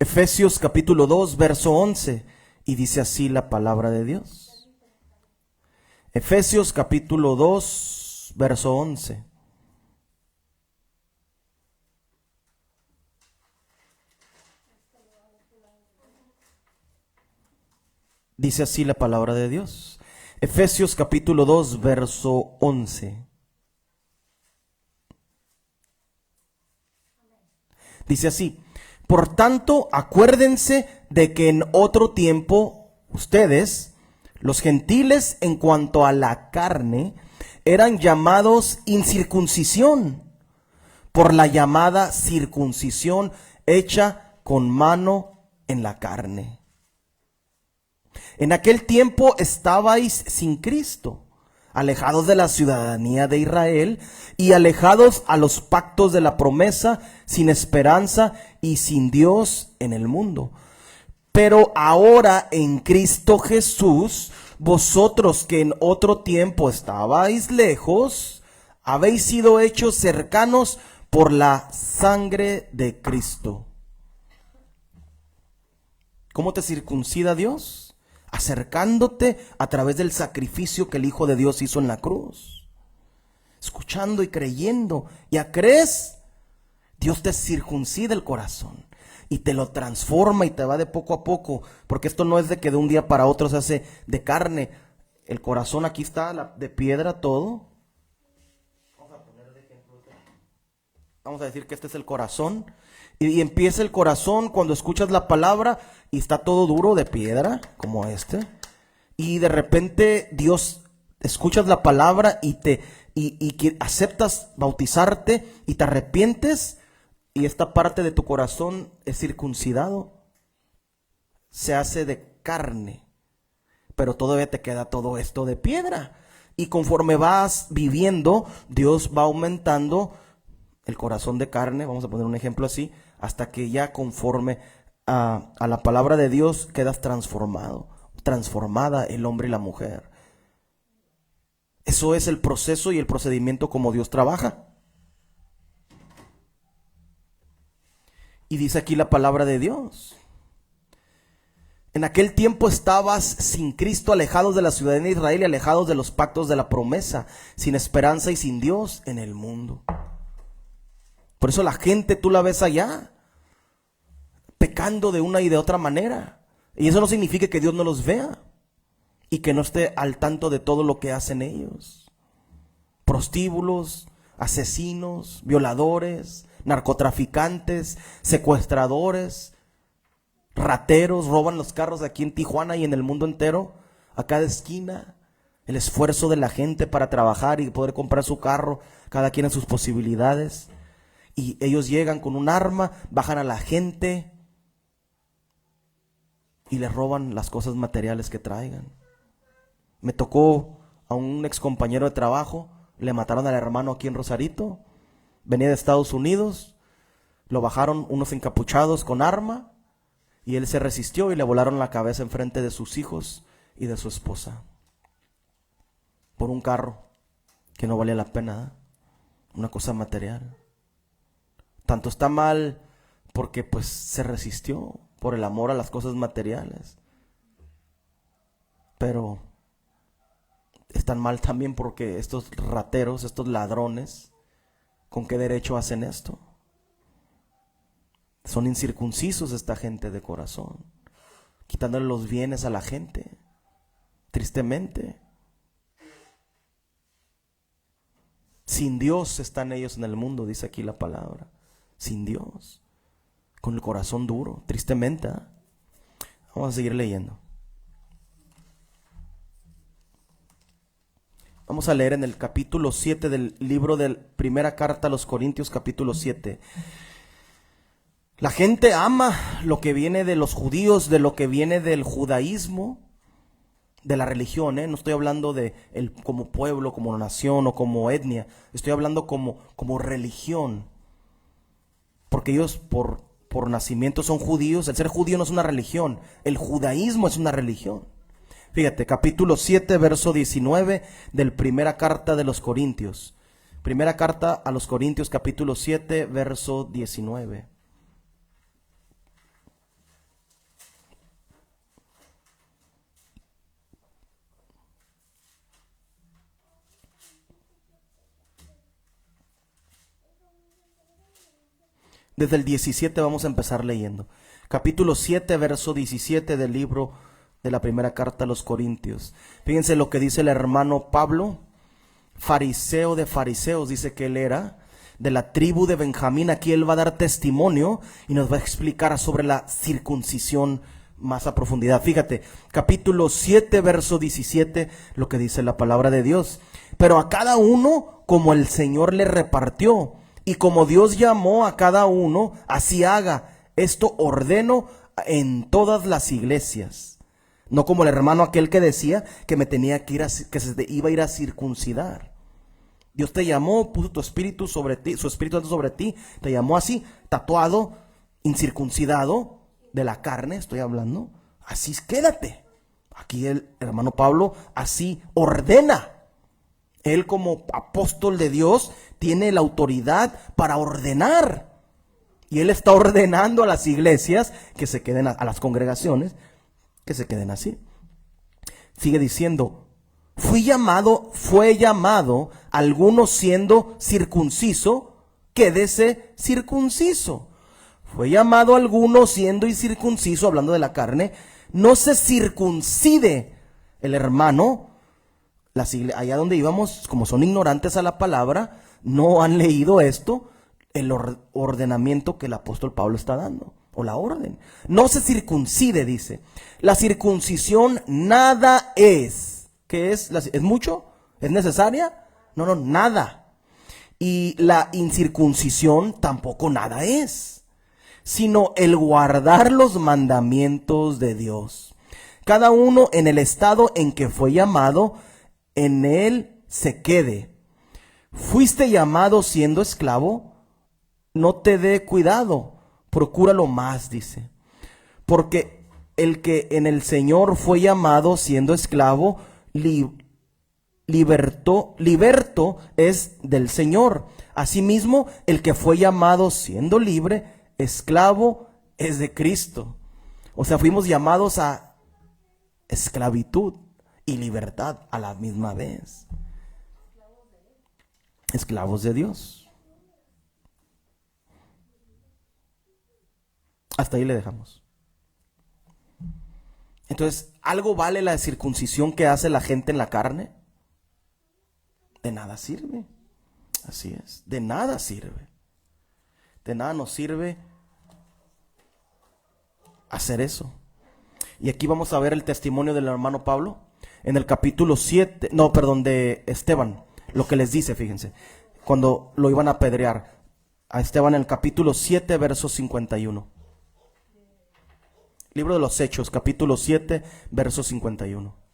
Efesios capítulo 2, verso 11. Y dice así la palabra de Dios. Efesios capítulo 2, verso 11. Dice así la palabra de Dios. Efesios capítulo 2, verso 11. Dice así: por tanto, acuérdense de que en otro tiempo ustedes, los gentiles, en cuanto a la carne, eran llamados incircuncisión por la llamada circuncisión hecha con mano en la carne. En aquel tiempo estabais sin Cristo, alejados de la ciudadanía de Israel y alejados a los pactos de la promesa, sin esperanza y sin Dios en el mundo. Pero ahora en Cristo Jesús, vosotros que en otro tiempo estabais lejos, habéis sido hechos cercanos por la sangre de Cristo. ¿Cómo te circuncida Dios? Acercándote a través del sacrificio que el Hijo de Dios hizo en la cruz. Escuchando y creyendo. ¿Ya crees? Dios te circuncida el corazón y te lo transforma y te va de poco a poco. Porque esto no es de que de un día para otro se hace de carne. El corazón aquí está de piedra todo. Vamos a decir que este es el corazón. Y empieza el corazón cuando escuchas la palabra y está todo duro de piedra, como este. Y de repente Dios, escuchas la palabra y que aceptas bautizarte y te arrepientes. Y esta parte de tu corazón es circuncidado. Se hace de carne. Pero todavía te queda todo esto de piedra. Y conforme vas viviendo, Dios va aumentando el corazón de carne, vamos a poner un ejemplo así, hasta que ya conforme a la palabra de Dios quedas transformado, transformada el hombre y la mujer. Eso es el proceso y el procedimiento como Dios trabaja. Y dice aquí la palabra de Dios: en aquel tiempo estabas sin Cristo, alejados de la ciudadanía de Israel y alejados de los pactos de la promesa, sin esperanza y sin Dios en el mundo. Por eso la gente tú la ves allá, pecando de una y de otra manera. Y eso no significa que Dios no los vea y que no esté al tanto de todo lo que hacen ellos. Prostíbulos, asesinos, violadores, narcotraficantes, secuestradores, rateros, roban los carros aquí en Tijuana y en el mundo entero, a cada esquina. El esfuerzo de la gente para trabajar y poder comprar su carro, cada quien en sus posibilidades. Y ellos llegan con un arma, bajan a la gente y les roban las cosas materiales que traigan. Me tocó a un ex compañero de trabajo, le mataron al hermano aquí en Rosarito, venía de Estados Unidos, lo bajaron unos encapuchados con arma y él se resistió y le volaron la cabeza enfrente de sus hijos y de su esposa. Por un carro que no valía la pena, una cosa material. Tanto está mal porque pues se resistió por el amor a las cosas materiales. Pero están mal también porque estos rateros, estos ladrones, ¿con qué derecho hacen esto? Son incircuncisos esta gente de corazón, quitándole los bienes a la gente, tristemente. Sin Dios están ellos en el mundo, dice aquí la palabra. Sin Dios, con el corazón duro, tristemente. Vamos a seguir leyendo. Vamos a leer en el capítulo 7 del libro de primera carta a los Corintios, capítulo 7. La gente ama lo que viene de los judíos, de lo que viene del judaísmo, de la religión, No estoy hablando de como pueblo, como nación o como etnia. Estoy hablando como religión. Porque ellos por nacimiento son judíos. El ser judío no es una religión. El judaísmo es una religión. Fíjate, capítulo 7, verso 19 del primera carta de los Corintios. Primera carta a los Corintios, capítulo 7, verso 19. Desde el 17 vamos a empezar leyendo. Capítulo 7, verso 17 del libro de la primera carta a los Corintios. Fíjense lo que dice el hermano Pablo, fariseo de fariseos, dice que él era, de la tribu de Benjamín. Aquí él va a dar testimonio y nos va a explicar sobre la circuncisión más a profundidad. Fíjate, capítulo 7, verso 17, lo que dice la palabra de Dios. Pero a cada uno como el Señor le repartió, y como Dios llamó a cada uno, así haga. Esto ordeno en todas las iglesias. No como el hermano aquel que decía que me tenía que ir que se iba a ir a circuncidar. Dios te llamó, puso tu espíritu sobre ti, su espíritu Santo sobre ti, te llamó así, tatuado, incircuncidado de la carne, estoy hablando. Así quédate. Aquí el hermano Pablo así ordena. Él como apóstol de Dios tiene la autoridad para ordenar. Y él está ordenando a las iglesias que se queden, a las congregaciones, que se queden así. Sigue diciendo, fue llamado alguno siendo circunciso, quédese circunciso. Fue llamado alguno siendo incircunciso, hablando de la carne, no se circuncide el hermano. Allá donde íbamos, como son ignorantes a la palabra, no han leído esto. el ordenamiento que el apóstol Pablo está dando, o la orden. No se circuncide, dice. La circuncisión nada es. ¿Qué es? ¿Es mucho? ¿Es necesaria? No, no, nada. Y la incircuncisión tampoco nada es, sino el guardar los mandamientos de Dios. Cada uno en el estado en que fue llamado, en él se quede. Fuiste llamado siendo esclavo, no te dé cuidado, procúralo más, dice. Porque el que en el Señor fue llamado siendo esclavo, liberto es del Señor. Asimismo, el que fue llamado siendo libre, esclavo es de Cristo. O sea, fuimos llamados a esclavitud y libertad a la misma vez. Esclavos de Dios. Hasta ahí le dejamos. Entonces, ¿algo vale la circuncisión que hace la gente en la carne? De nada sirve. Así es, de nada sirve. De nada nos sirve hacer eso. Y aquí vamos a ver el testimonio del hermano Pablo en el capítulo 7, de Esteban, lo que les dice, fíjense, cuando lo iban a apedrear a Esteban en el capítulo 7, verso 51. Libro de los Hechos, capítulo 7, verso 51.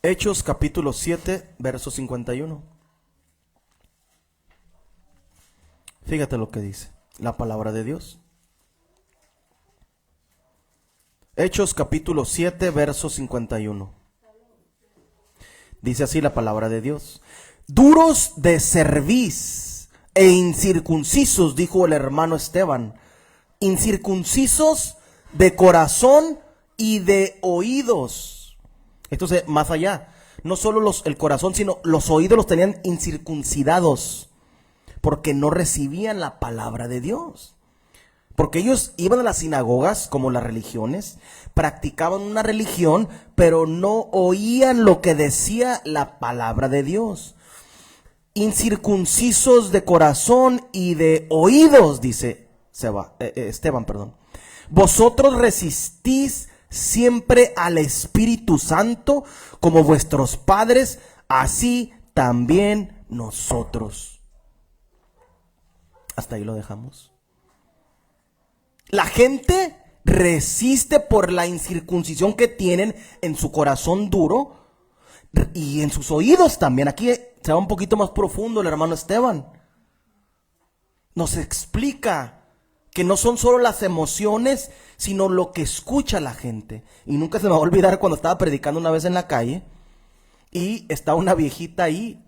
Hechos, capítulo 7, verso 51. Fíjate lo que dice la palabra de Dios. Hechos, capítulo 7, verso 51. Dice así la palabra de Dios. Duros de cerviz e incircuncisos, dijo el hermano Esteban, incircuncisos de corazón y de oídos. Entonces, más allá, no solo el corazón, sino los oídos los tenían incircuncidados, porque no recibían la palabra de Dios. Porque ellos iban a las sinagogas, como las religiones, practicaban una religión, pero no oían lo que decía la palabra de Dios. Incircuncisos de corazón y de oídos, dice Esteban. Vosotros resistís siempre al Espíritu Santo, como vuestros padres, así también nosotros. Hasta ahí lo dejamos. La gente resiste por la incircuncisión que tienen en su corazón duro y en sus oídos también. Aquí se va un poquito más profundo el hermano Esteban. Nos explica que no son solo las emociones, sino lo que escucha la gente. Y nunca se me va a olvidar cuando estaba predicando una vez en la calle y estaba una viejita ahí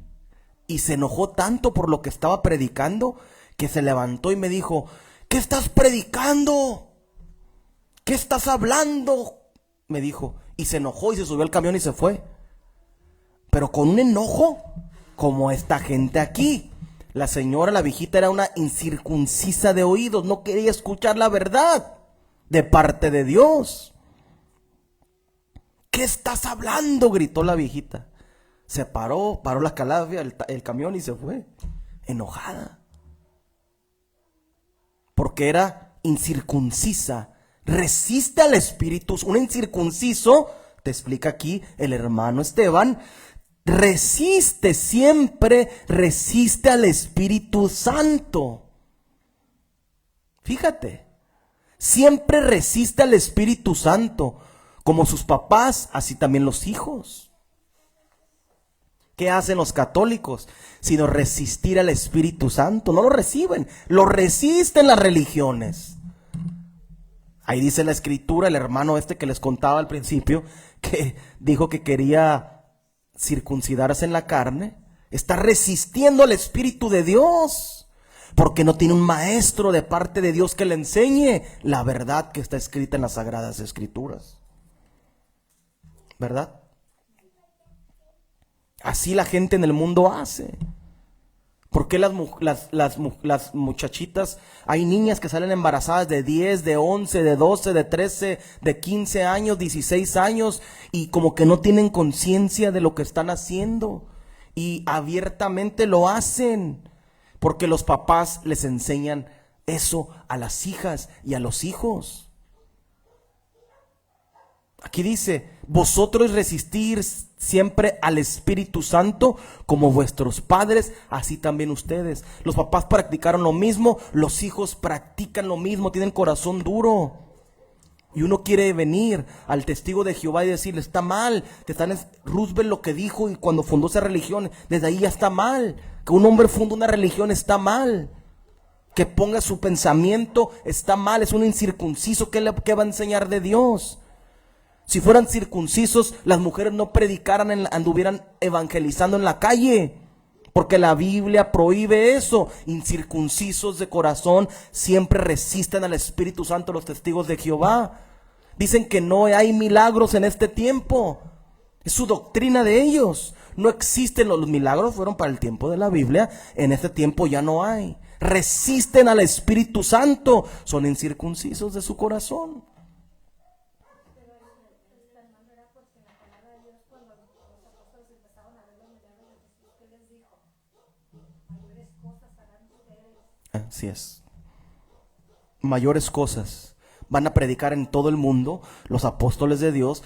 y se enojó tanto por lo que estaba predicando que se levantó y me dijo: ¿qué estás predicando? ¿Qué estás hablando? Me dijo. Y se enojó y se subió al camión y se fue. Pero con un enojo como esta gente aquí. La señora, la viejita, era una incircuncisa de oídos. No quería escuchar la verdad de parte de Dios. ¿Qué estás hablando? Gritó la viejita. Se paró la calavia, el camión y se fue. Enojada. Porque era incircuncisa, resiste al Espíritu. Un incircunciso, te explica aquí el hermano Esteban, siempre resiste al Espíritu Santo. Fíjate, siempre resiste al Espíritu Santo, como sus papás, así también los hijos. ¿Qué hacen los católicos? Sino resistir al Espíritu Santo. No lo reciben, lo resisten las religiones. Ahí dice la escritura, el hermano que les contaba al principio, que dijo que quería circuncidarse en la carne, está resistiendo al Espíritu de Dios, porque no tiene un maestro de parte de Dios que le enseñe la verdad que está escrita en las Sagradas Escrituras. ¿Verdad? Así la gente en el mundo hace. ¿Por qué las muchachitas, hay niñas que salen embarazadas de 10, de 11, de 12, de 13, de 15 años, 16 años, y como que no tienen conciencia de lo que están haciendo y abiertamente lo hacen porque los papás les enseñan eso a las hijas y a los hijos? Aquí dice, vosotros resistir siempre al Espíritu Santo como vuestros padres, así también ustedes. Los papás practicaron lo mismo, los hijos practican lo mismo, tienen corazón duro. Y uno quiere venir al testigo de Jehová y decirle, está mal. Roosevelt lo que dijo y cuando fundó esa religión, desde ahí ya está mal. Que un hombre funda una religión está mal. Que ponga su pensamiento está mal, es un incircunciso. ¿Qué va a enseñar de Dios? Si fueran circuncisos, las mujeres no predicaran, anduvieran evangelizando en la calle, porque la Biblia prohíbe eso. Incircuncisos de corazón siempre resisten al Espíritu Santo, los testigos de Jehová. Dicen que no hay milagros en este tiempo. Es su doctrina de ellos. No existen los milagros, fueron para el tiempo de la Biblia. En este tiempo ya no hay. Resisten al Espíritu Santo. Son incircuncisos de su corazón. Así es. Mayores cosas van a predicar en todo el mundo. Los apóstoles de Dios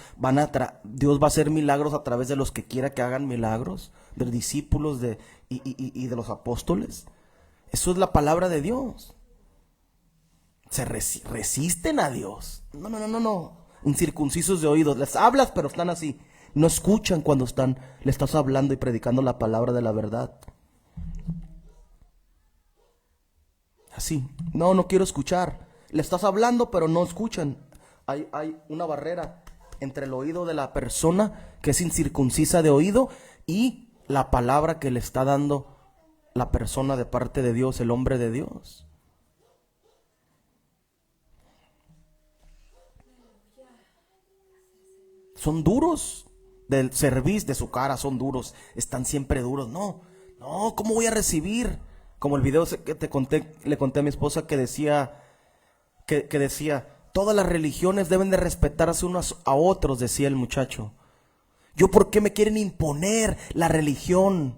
Dios va a hacer milagros a través de los que quiera que hagan milagros, de los discípulos y de los apóstoles. Eso es la palabra de Dios. Se resisten a Dios. No. Incircuncisos de oídos. Les hablas, pero están así. No escuchan cuando le estás hablando y predicando la palabra de la verdad. Así, no quiero escuchar. Le estás hablando, pero no escuchan. Hay una barrera entre el oído de la persona que es incircuncisa de oído y la palabra que le está dando la persona de parte de Dios, el hombre de Dios. Son duros del servicio, de su cara son duros, están siempre duros. No, ¿cómo voy a recibir? Como el video que le conté a mi esposa que decía, todas las religiones deben de respetarse unos a otros, decía el muchacho. ¿Por qué me quieren imponer la religión?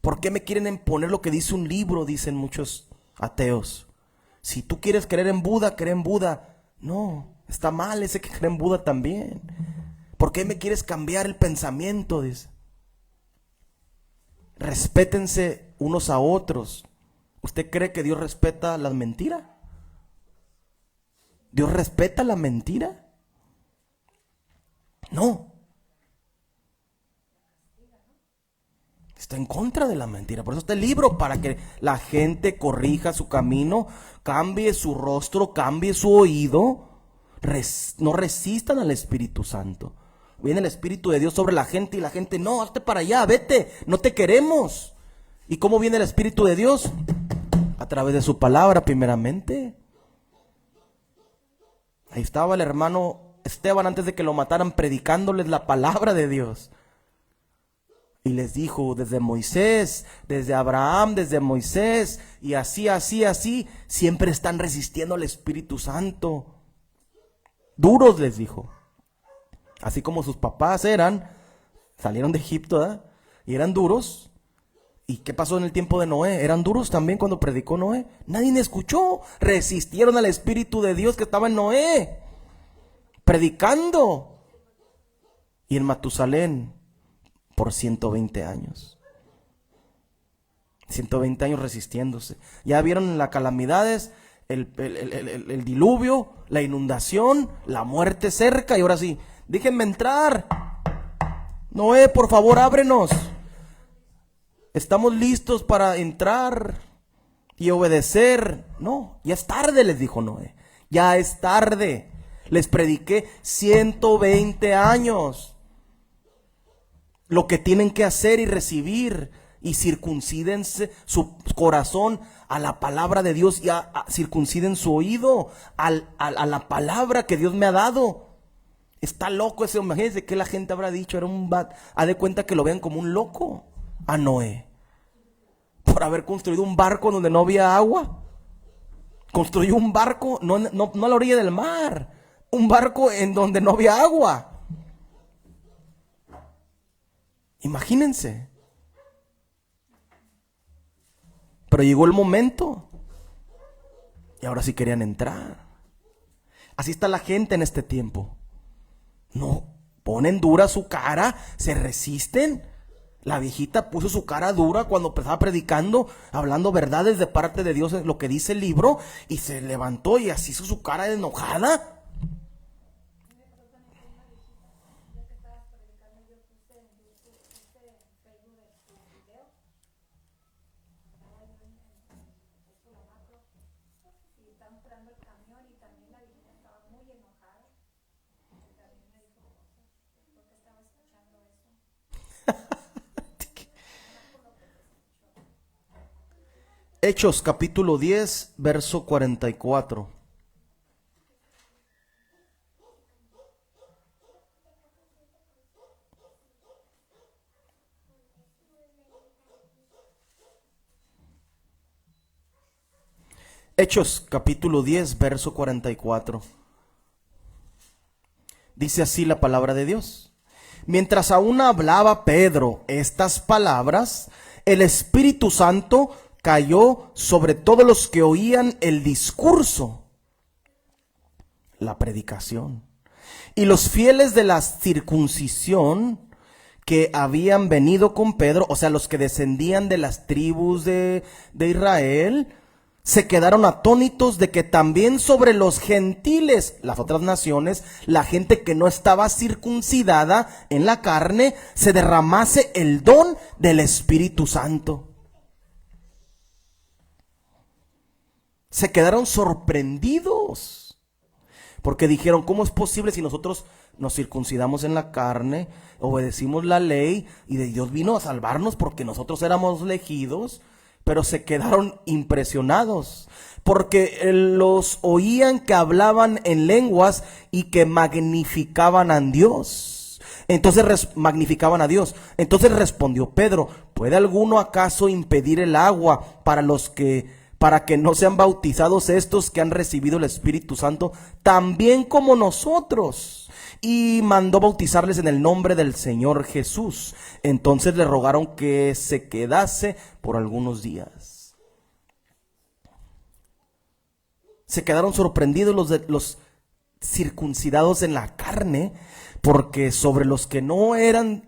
¿Por qué me quieren imponer lo que dice un libro? Dicen muchos ateos. Si tú quieres creer en Buda, cree en Buda. No, está mal ese que cree en Buda también. ¿Por qué me quieres cambiar el pensamiento? Dice. Respétense unos a otros. ¿Usted cree que Dios respeta la mentira? ¿Dios respeta la mentira? No. Está en contra de la mentira. Por eso está el libro, para que la gente corrija su camino, cambie su rostro, cambie su oído. No resistan al Espíritu Santo. Viene el Espíritu de Dios sobre la gente y la gente, no, hazte para allá, vete, no te queremos. ¿Y cómo viene el Espíritu de Dios? A través de su palabra primeramente. Ahí estaba el hermano Esteban antes de que lo mataran predicándoles la palabra de Dios. Y les dijo, desde Moisés, desde Abraham, desde Moisés, y así, siempre están resistiendo al Espíritu Santo. Duros les dijo. Así como sus papás salieron de Egipto, ¿eh? Y eran duros. ¿Y qué pasó en el tiempo de Noé? Eran duros también cuando predicó Noé. Nadie le escuchó. Resistieron al Espíritu de Dios que estaba en Noé, predicando. Y en Matusalén, por 120 años. 120 años resistiéndose. Ya vieron las calamidades, el diluvio, la inundación, la muerte cerca. Y ahora sí, déjenme entrar. Noé, por favor, ábrenos. Estamos listos para entrar y obedecer. No, ya es tarde, les dijo Noé. Ya es tarde. Les prediqué 120 años. Lo que tienen que hacer y recibir. Y circuncídense su corazón a la palabra de Dios. Y circunciden su oído a la palabra que Dios me ha dado. Está loco ese. Imagínense que la gente habrá dicho. Ha de cuenta que lo vean como un loco a Noé. por haber construido un barco donde no había agua. Construyó un barco, no a la orilla del mar, un barco en donde no había agua. Imagínense. Pero llegó el momento y ahora sí querían entrar. Así está la gente en este tiempo. No, ponen dura su cara, se resisten. La viejita puso su cara dura cuando estaba predicando, hablando verdades de parte de Dios, es lo que dice el libro, y se levantó y así hizo su cara enojada. Hechos capítulo 10, verso 44. Hechos capítulo 10, verso 44. Dice así la palabra de Dios. Mientras aún hablaba Pedro estas palabras, el Espíritu Santo cayó sobre todos los que oían el discurso, la predicación. Y los fieles de la circuncisión que habían venido con Pedro, o sea, los que descendían de las tribus de Israel, se quedaron atónitos de que también sobre los gentiles, las otras naciones, la gente que no estaba circuncidada en la carne, se derramase el don del Espíritu Santo. Se quedaron sorprendidos, porque dijeron, ¿cómo es posible si nosotros nos circuncidamos en la carne, obedecimos la ley y de Dios vino a salvarnos porque nosotros éramos elegidos? Pero se quedaron impresionados porque los oían que hablaban en lenguas y que magnificaban a Dios. Entonces magnificaban a Dios. Entonces respondió Pedro, ¿puede alguno acaso impedir el agua para que no sean bautizados estos que han recibido el Espíritu Santo, también como nosotros? Y mandó bautizarles en el nombre del Señor Jesús. Entonces le rogaron que se quedase por algunos días. Se quedaron sorprendidos los circuncidados en la carne, porque sobre los que no eran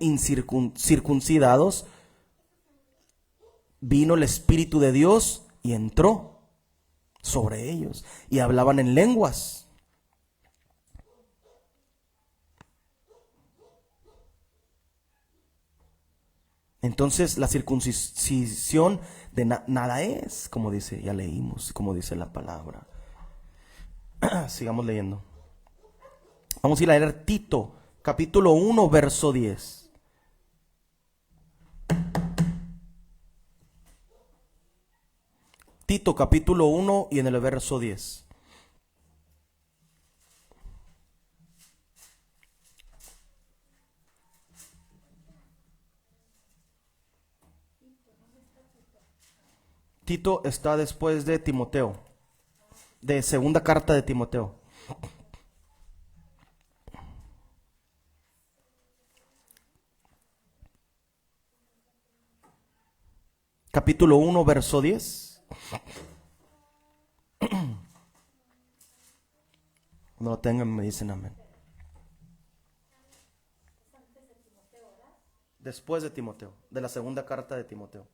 circuncidados vino el Espíritu de Dios y entró sobre ellos y hablaban en lenguas. Entonces la circuncisión de nada es, como dice, ya leímos, como dice la palabra. Sigamos leyendo. Vamos a ir a leer Tito, capítulo 1, verso 10. Tito, capítulo 1 y en el verso 10. Tito está después de Timoteo, de segunda carta de Timoteo. Capítulo 1, verso 10. Cuando lo tengan me dicen amén. Después de Timoteo, de la segunda carta de Timoteo.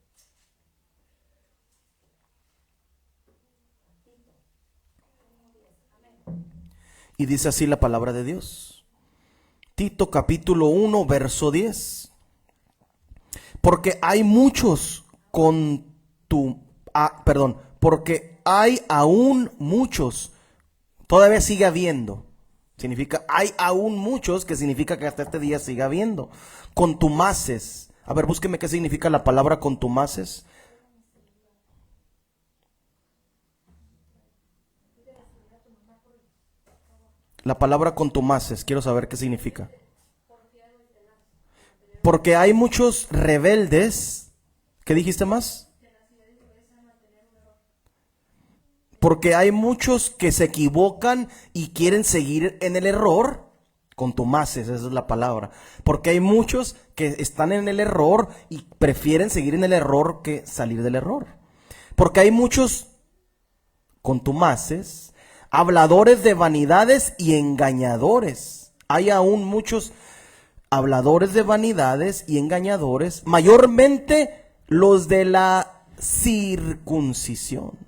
Y dice así la palabra de Dios. Tito capítulo 1, verso 10. Porque hay muchos porque hay aún muchos, todavía sigue habiendo. Significa hay aún muchos, que significa que hasta este día sigue habiendo. Contumaces. A ver, búsqueme qué significa la palabra contumaces. La palabra contumaces, quiero saber qué significa. Porque hay muchos rebeldes. ¿Qué dijiste más? Porque hay muchos que se equivocan y quieren seguir en el error. Contumaces, esa es la palabra. Porque hay muchos que están en el error y prefieren seguir en el error que salir del error. Porque hay muchos contumaces, habladores de vanidades y engañadores. Hay aún muchos habladores de vanidades y engañadores, mayormente los de la circuncisión.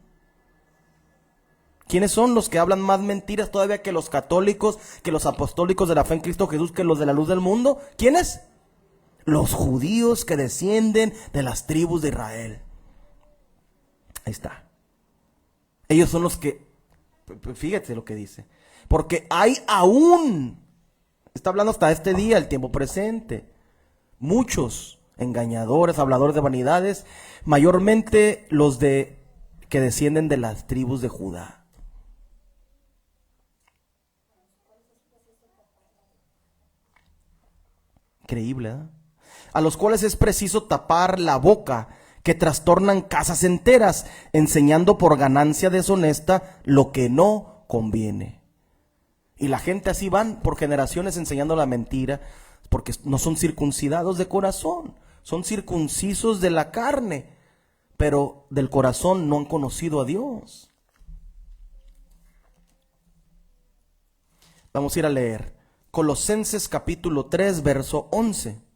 ¿Quiénes son los que hablan más mentiras todavía que los católicos, que los apostólicos de la fe en Cristo Jesús, que los de la luz del mundo? ¿Quiénes? Los judíos que descienden de las tribus de Israel. Ahí está. Ellos son los que, fíjate lo que dice, porque hay aún, está hablando hasta este día, el tiempo presente, muchos engañadores, habladores de vanidades, mayormente los de que descienden de las tribus de Judá. Increíble, ¿eh? A los cuales es preciso tapar la boca, que trastornan casas enteras, enseñando por ganancia deshonesta lo que no conviene. Y la gente así van por generaciones enseñando la mentira, porque no son circuncidados de corazón, son circuncisos de la carne, pero del corazón no han conocido a Dios. Vamos a ir a leer Colosenses capítulo 3, verso 11.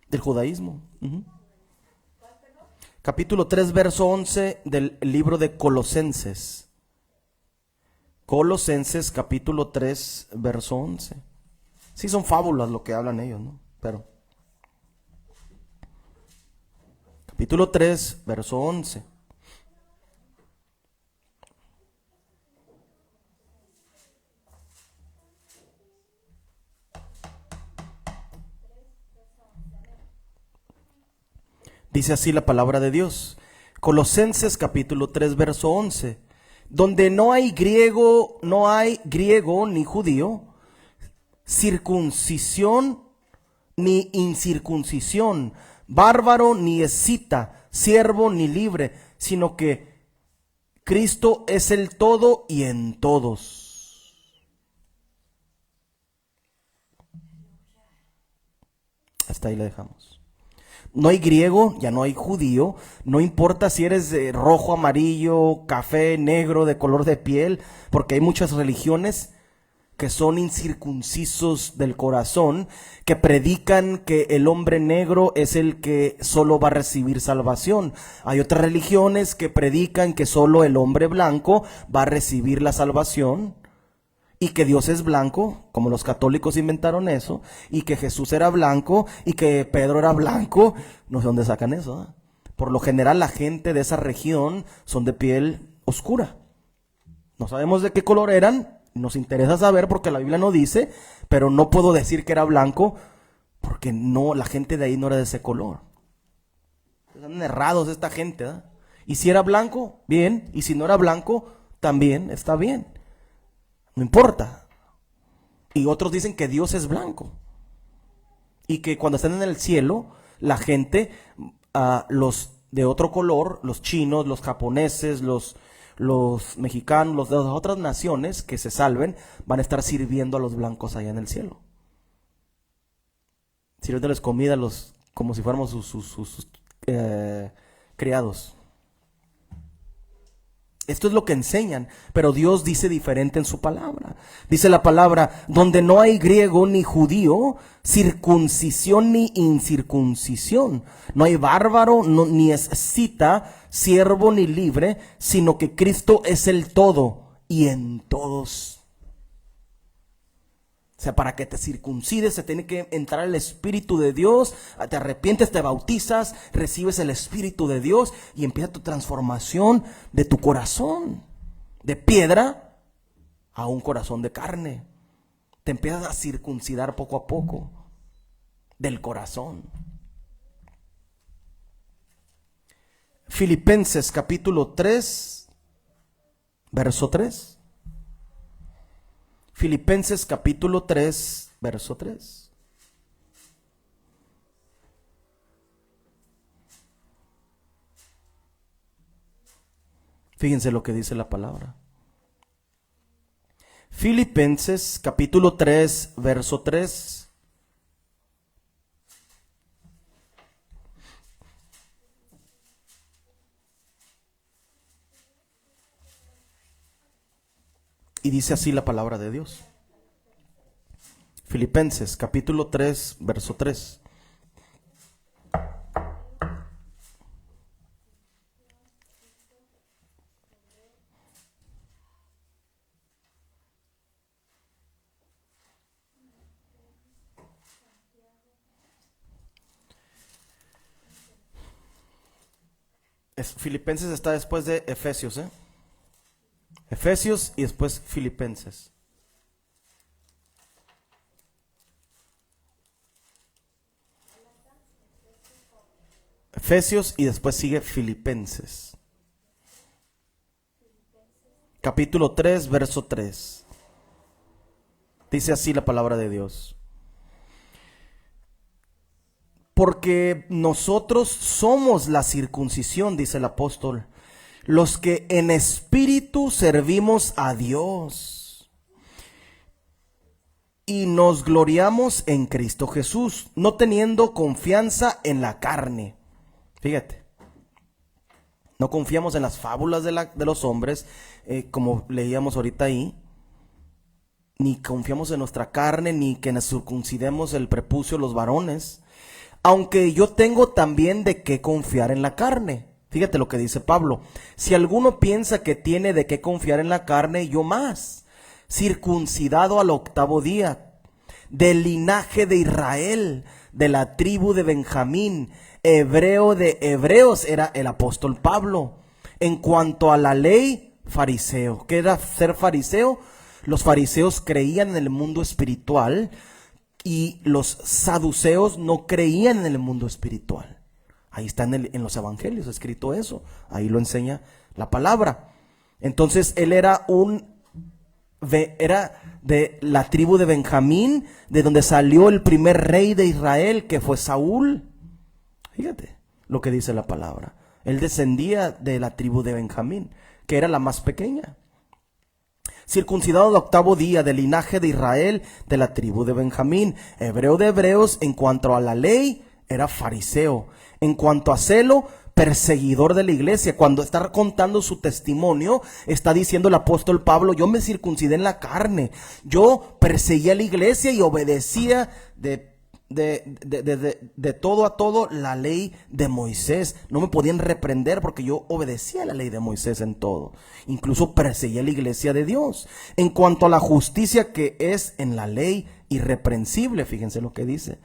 Del judaísmo. Capítulo 3, verso 11 del libro de Colosenses. Colosenses capítulo 3, verso 11. Sí, son fábulas lo que hablan ellos, ¿no? Pero capítulo 3, verso 11. Dice así la palabra de Dios. Colosenses capítulo 3, verso 11. Donde no hay griego ni judío, circuncisión ni incircuncisión, bárbaro ni escita, siervo ni libre, sino que Cristo es el todo y en todos. Hasta ahí le dejamos. No hay griego, ya no hay judío, no importa si eres de rojo, amarillo, café, negro, de color de piel, porque hay muchas religiones que son incircuncisos del corazón, que predican que el hombre negro es el que solo va a recibir salvación. Hay otras religiones que predican que solo el hombre blanco va a recibir la salvación, y que Dios es blanco, como los católicos inventaron eso, y que Jesús era blanco, y que Pedro era blanco. No sé dónde sacan eso, ¿eh? Por lo general la gente de esa región son de piel oscura. No sabemos de qué color eran, nos interesa saber porque la Biblia no dice, pero no puedo decir que era blanco, porque no, la gente de ahí no era de ese color. Están errados esta gente, ¿eh? Y si era blanco, bien, y si no era blanco, también está bien. No importa. Y otros dicen que Dios es blanco. Y que cuando están en el cielo, la gente, los de otro color, los chinos, los japoneses, los mexicanos, los de las otras naciones que se salven, van a estar sirviendo a los blancos allá en el cielo. Sirviéndoles comida como si fuéramos sus criados. Esto es lo que enseñan, pero Dios dice diferente en su palabra. Dice la palabra, donde no hay griego ni judío, circuncisión ni incircuncisión. No hay bárbaro ni escita, siervo ni libre, sino que Cristo es el todo y en todos. O sea, para que te circuncides se tiene que entrar el Espíritu de Dios, te arrepientes, te bautizas, recibes el Espíritu de Dios y empieza tu transformación de tu corazón, de piedra a un corazón de carne. Te empiezas a circuncidar poco a poco del corazón. Filipenses capítulo 3, verso 3. Filipenses capítulo 3, verso 3. Fíjense lo que dice la palabra. Filipenses capítulo 3, verso 3. Y dice así la palabra de Dios. Filipenses capítulo 3, verso 3. Filipenses está después de Efesios, ¿eh? Efesios y después Filipenses. Efesios y después sigue Filipenses. Capítulo 3, verso 3. Dice así la palabra de Dios. Porque nosotros somos la circuncisión, dice el apóstol, los que en espíritu servimos a Dios y nos gloriamos en Cristo Jesús, no teniendo confianza en la carne. Fíjate, no confiamos en las fábulas de los hombres, como leíamos ahorita ahí, ni confiamos en nuestra carne, ni que nos circuncidemos el prepucio los varones, aunque yo tengo también de qué confiar en la carne. Fíjate lo que dice Pablo. Si alguno piensa que tiene de qué confiar en la carne, yo más, circuncidado al 8º día, del linaje de Israel, de la tribu de Benjamín, hebreo de hebreos, era el apóstol Pablo. En cuanto a la ley, fariseo. ¿Qué era ser fariseo? Los fariseos creían en el mundo espiritual y los saduceos no creían en el mundo espiritual. Ahí está en los evangelios escrito eso. Ahí lo enseña la palabra. Entonces él era de la tribu de Benjamín, de donde salió el primer rey de Israel, que fue Saúl. Fíjate lo que dice la palabra. Él descendía de la tribu de Benjamín, que era la más pequeña. Circuncidado al 8º día, del linaje de Israel, de la tribu de Benjamín, hebreo de hebreos. En cuanto a la ley, era fariseo. En cuanto a celo, perseguidor de la iglesia. Cuando está contando su testimonio, está diciendo el apóstol Pablo: yo me circuncidé en la carne, yo perseguía a la iglesia y obedecía de todo a todo la ley de Moisés. No me podían reprender porque yo obedecía la ley de Moisés en todo. Incluso perseguía a la iglesia de Dios. En cuanto a la justicia que es en la ley, irreprensible. Fíjense lo que dice: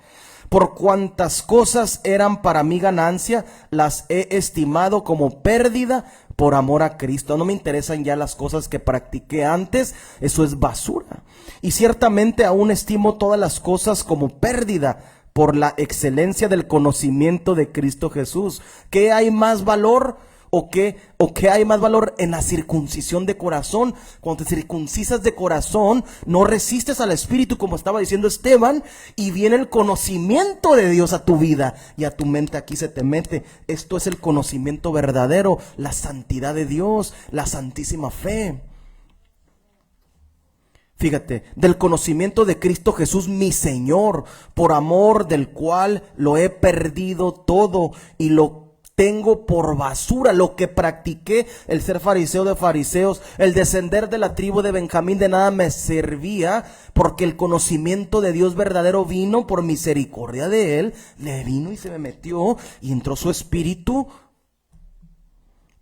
por cuantas cosas eran para mí ganancia, las he estimado como pérdida por amor a Cristo. No me interesan ya las cosas que practiqué antes, eso es basura. Y ciertamente aún estimo todas las cosas como pérdida por la excelencia del conocimiento de Cristo Jesús. ¿Qué hay más valor? ¿O qué hay más valor en la circuncisión de corazón? Cuando te circuncisas de corazón, no resistes al Espíritu, como estaba diciendo Esteban, y viene el conocimiento de Dios a tu vida y a tu mente. Aquí se te mete. Esto es el conocimiento verdadero, la santidad de Dios, la santísima fe. Fíjate, del conocimiento de Cristo Jesús mi Señor, por amor del cual lo he perdido todo y lo tengo por basura. Lo que practiqué, el ser fariseo de fariseos, el descender de la tribu de Benjamín, de nada me servía, porque el conocimiento de Dios verdadero vino por misericordia de Él. Le vino y se me metió y entró su Espíritu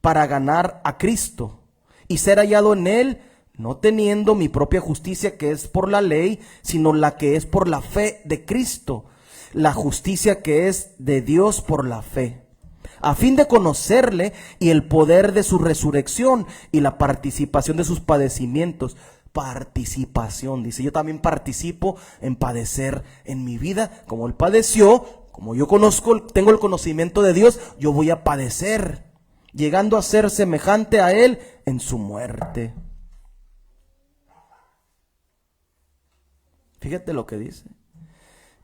para ganar a Cristo y ser hallado en Él, no teniendo mi propia justicia que es por la ley, sino la que es por la fe de Cristo, la justicia que es de Dios por la fe, a fin de conocerle y el poder de su resurrección y la participación de sus padecimientos. Participación, dice, yo también participo en padecer en mi vida, como Él padeció. Como yo tengo el conocimiento de Dios, yo voy a padecer, llegando a ser semejante a Él en su muerte. Fíjate lo que dice.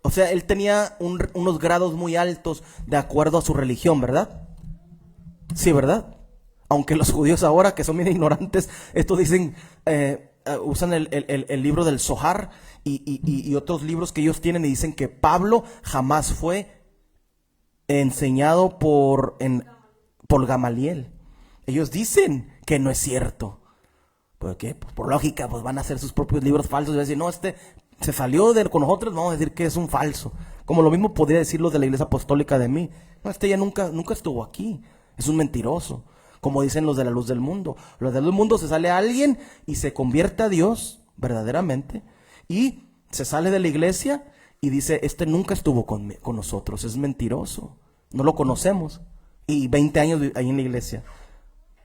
O sea, él tenía unos grados muy altos de acuerdo a su religión, ¿verdad? Sí, ¿verdad? Aunque los judíos ahora, que son bien ignorantes, esto dicen, usan el libro del Zohar y otros libros que ellos tienen, y dicen que Pablo jamás fue enseñado por Gamaliel. Ellos dicen que no es cierto. Porque pues, por lógica, pues van a hacer sus propios libros falsos y van a decir, no, este se salió con nosotros, vamos a decir que es un falso. Como lo mismo podría decir los de la Iglesia Apostólica de mí. No, este ya nunca estuvo aquí, es un mentiroso. Como dicen los de la Luz del Mundo. Los de la Luz del Mundo, se sale alguien y se convierte a Dios verdaderamente, y se sale de la iglesia y dice, este nunca estuvo con nosotros, es mentiroso, no lo conocemos. Y 20 años ahí en la iglesia,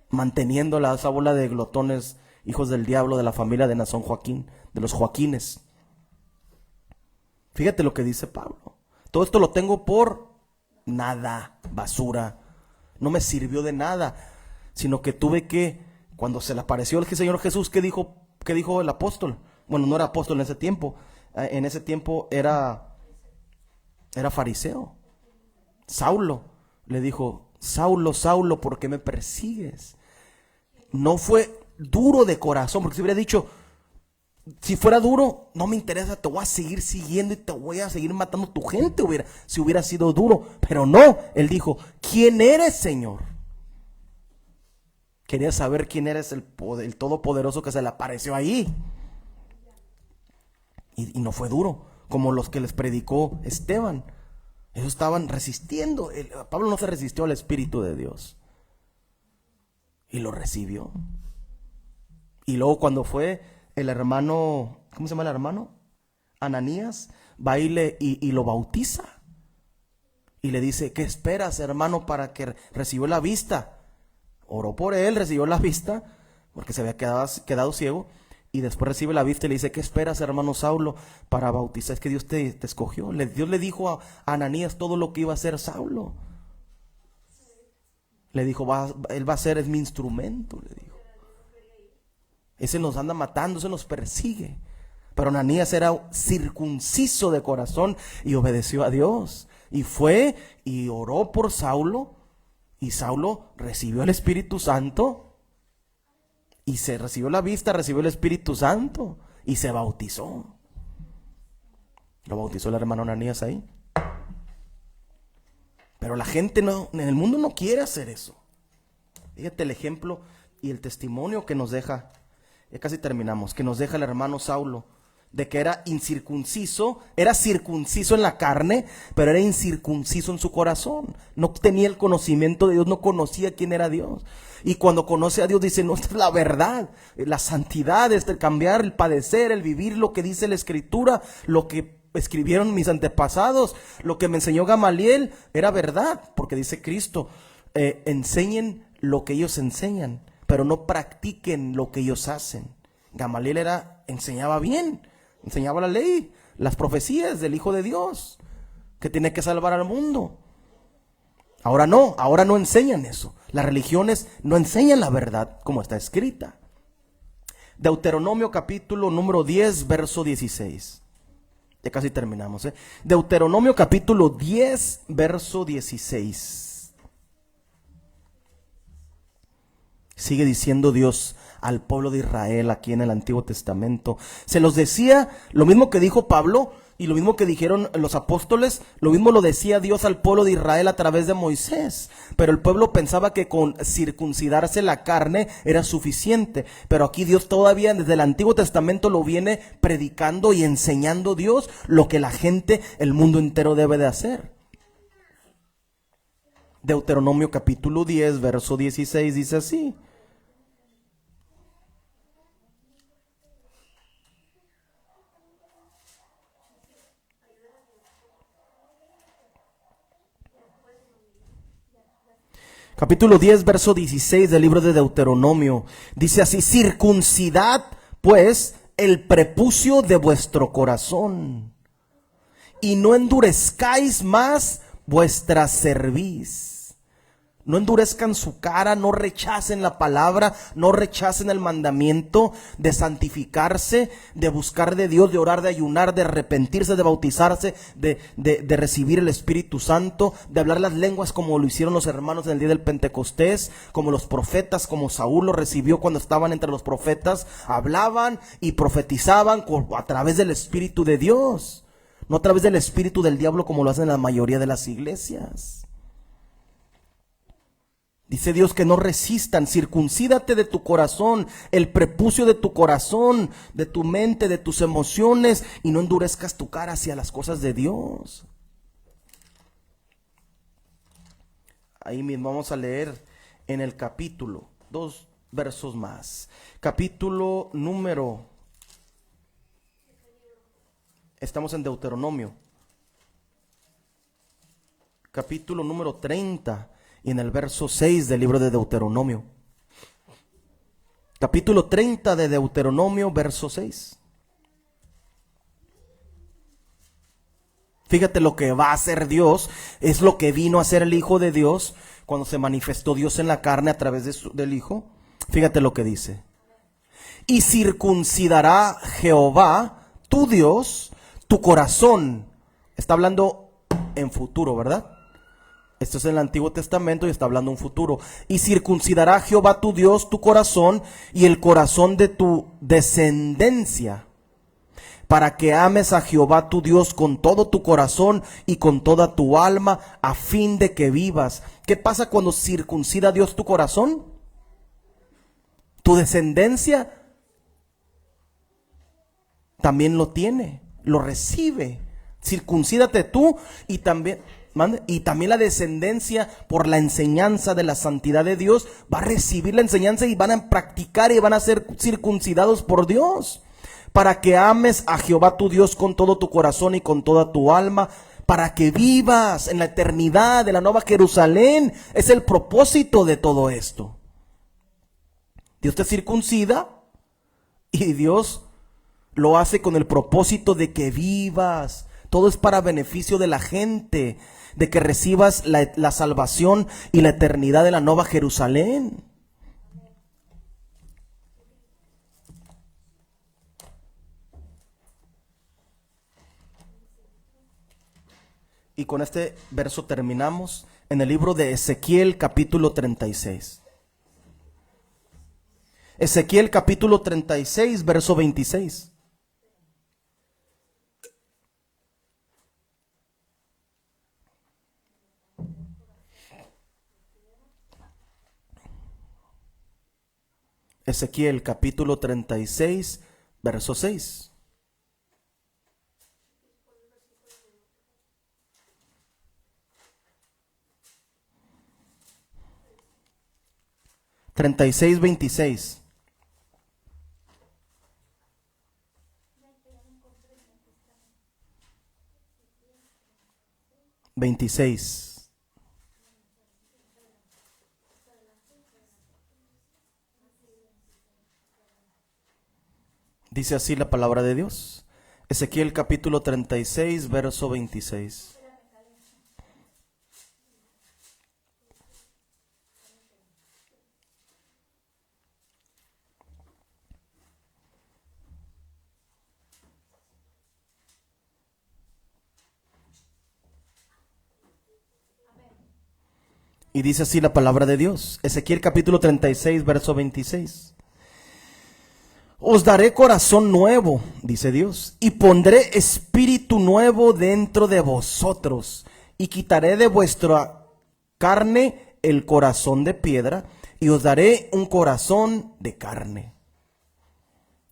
manteniendo esa bola de glotones, hijos del diablo, de la familia de Nazón Joaquín, de los Joaquines. Fíjate lo que dice Pablo. Todo esto lo tengo por nada, basura. No me sirvió de nada, sino que tuve que, cuando se le apareció el Señor Jesús, ¿qué dijo el apóstol? Bueno, no era apóstol en ese tiempo. En ese tiempo era fariseo. Saulo le dijo, Saulo, Saulo, ¿por qué me persigues? No fue duro de corazón, porque si hubiera dicho, si fuera duro, no me interesa, te voy a seguir siguiendo y te voy a seguir matando tu gente, si hubiera sido duro. Pero no, él dijo, ¿quién eres, Señor? Quería saber quién eres, el Todopoderoso que se le apareció ahí. Y no fue duro, como los que les predicó Esteban. Ellos estaban resistiendo. Pablo no se resistió al Espíritu de Dios, y lo recibió. Y luego cuando fue el hermano, ¿cómo se llama el hermano? Ananías, va y lo bautiza. Y le dice, ¿qué esperas, hermano, para que recibió la vista? Oró por él, recibió la vista, porque se había quedado ciego. Y después recibe la vista y le dice, ¿qué esperas, hermano Saulo, para bautizar? Es que Dios te escogió. Dios le dijo a Ananías todo lo que iba a hacer Saulo. Le dijo, él va a ser, es mi instrumento, le dijo. Ese nos anda matando, ese nos persigue. Pero Ananías era circunciso de corazón y obedeció a Dios. Y fue y oró por Saulo. Y Saulo recibió el Espíritu Santo. Y se recibió la vista, recibió el Espíritu Santo. Y se bautizó. Lo bautizó el hermano Ananías ahí. Pero la gente en el mundo no quiere hacer eso. Fíjate el ejemplo y el testimonio que nos deja. Ya casi terminamos. Que nos deja el hermano Saulo. De que era incircunciso, era circunciso en la carne, pero era incircunciso en su corazón. No tenía el conocimiento de Dios, no conocía quién era Dios. Y cuando conoce a Dios dice, no, esta es la verdad, la santidad, el cambiar, el padecer, el vivir lo que dice la Escritura, lo que escribieron mis antepasados, lo que me enseñó Gamaliel, era verdad, porque dice Cristo, enseñen lo que ellos enseñan, pero no practiquen lo que ellos hacen. Gamaliel enseñaba bien. Enseñaba la ley, las profecías del Hijo de Dios, que tiene que salvar al mundo. Ahora no enseñan eso. Las religiones no enseñan la verdad como está escrita. Deuteronomio capítulo número 10, verso 16. Ya casi terminamos. Deuteronomio capítulo 10, verso 16. Sigue diciendo Dios al pueblo de Israel aquí en el Antiguo Testamento. Se los decía, lo mismo que dijo Pablo y lo mismo que dijeron los apóstoles, lo mismo lo decía Dios al pueblo de Israel a través de Moisés. Pero el pueblo pensaba que con circuncidarse la carne era suficiente. Pero aquí Dios todavía desde el Antiguo Testamento lo viene predicando y enseñando Dios lo que la gente, el mundo entero debe de hacer. Deuteronomio capítulo 10, verso 16 dice así. Capítulo 10, verso 16 del libro de Deuteronomio. Dice así, circuncidad pues el prepucio de vuestro corazón y no endurezcáis más vuestra cerviz. No endurezcan su cara, no rechacen la palabra, no rechacen el mandamiento de santificarse, de buscar de Dios, de orar, de ayunar, de arrepentirse, de bautizarse, de recibir el Espíritu Santo, de hablar las lenguas como lo hicieron los hermanos en el día del Pentecostés, como los profetas, como Saúl lo recibió cuando estaban entre los profetas, hablaban y profetizaban a través del Espíritu de Dios, no a través del espíritu del diablo como lo hacen la mayoría de las iglesias. Dice Dios que no resistan, circuncídate de tu corazón, el prepucio de tu corazón, de tu mente, de tus emociones, y no endurezcas tu cara hacia las cosas de Dios. Ahí mismo vamos a leer en el capítulo, 2 versos más. Capítulo número, estamos en Deuteronomio. Capítulo número 30. Y en el verso 6 del libro de Deuteronomio. Capítulo 30 de Deuteronomio, verso 6. Fíjate lo que va a hacer Dios, es lo que vino a hacer el Hijo de Dios cuando se manifestó Dios en la carne a través del Hijo. Fíjate lo que dice. Y circuncidará Jehová, tu Dios, tu corazón. Está hablando en futuro, ¿verdad? Esto es en el Antiguo Testamento y está hablando un futuro. Y circuncidará Jehová tu Dios tu corazón y el corazón de tu descendencia, para que ames a Jehová tu Dios con todo tu corazón y con toda tu alma, a fin de que vivas. ¿Qué pasa cuando circuncida Dios tu corazón? Tu descendencia también lo tiene, lo recibe. Circuncídate tú y también la descendencia, por la enseñanza de la santidad de Dios, va a recibir la enseñanza y van a practicar y van a ser circuncidados por Dios, para que ames a Jehová tu Dios con todo tu corazón y con toda tu alma, para que vivas en la eternidad de la Nueva Jerusalén. Es el propósito de todo esto. Dios te circuncida y Dios lo hace con el propósito de que vivas. Todo es para beneficio de la gente, de que recibas la salvación y la eternidad de la Nueva Jerusalén. Y con este verso terminamos en el libro de Ezequiel capítulo 36. Ezequiel capítulo 36, verso 26. Ezequiel capítulo 36, verso 6. Treinta y seis, 26. 26. Dice así la palabra de Dios. Ezequiel capítulo 36, verso 26. Y dice así la palabra de Dios. Ezequiel capítulo 36, verso 26. Os daré corazón nuevo, dice Dios, y pondré espíritu nuevo dentro de vosotros, y quitaré de vuestra carne el corazón de piedra, y os daré un corazón de carne.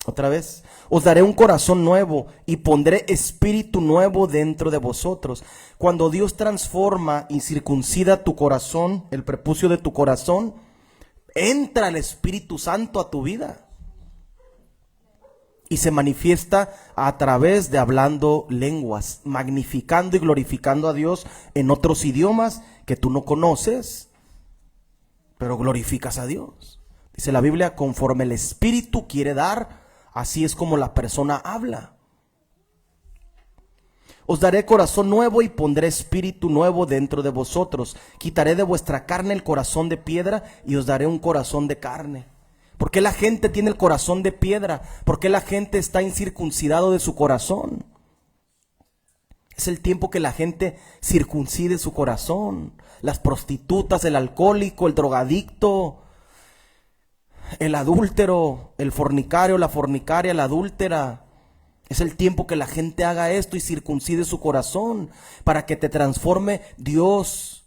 Otra vez, os daré un corazón nuevo y pondré espíritu nuevo dentro de vosotros. Cuando Dios transforma y circuncida tu corazón, el prepucio de tu corazón, entra el Espíritu Santo a tu vida. Y se manifiesta a través de hablando lenguas, magnificando y glorificando a Dios en otros idiomas que tú no conoces, pero glorificas a Dios. Dice la Biblia, conforme el Espíritu quiere dar, así es como la persona habla. Os daré corazón nuevo y pondré espíritu nuevo dentro de vosotros. Quitaré de vuestra carne el corazón de piedra y os daré un corazón de carne. ¿Por qué la gente tiene el corazón de piedra? ¿Por qué la gente está incircuncidado de su corazón? Es el tiempo que la gente circuncide su corazón. Las prostitutas, el alcohólico, el drogadicto, el adúltero, el fornicario, la fornicaria, la adúltera. Es el tiempo que la gente haga esto y circuncide su corazón para que te transforme Dios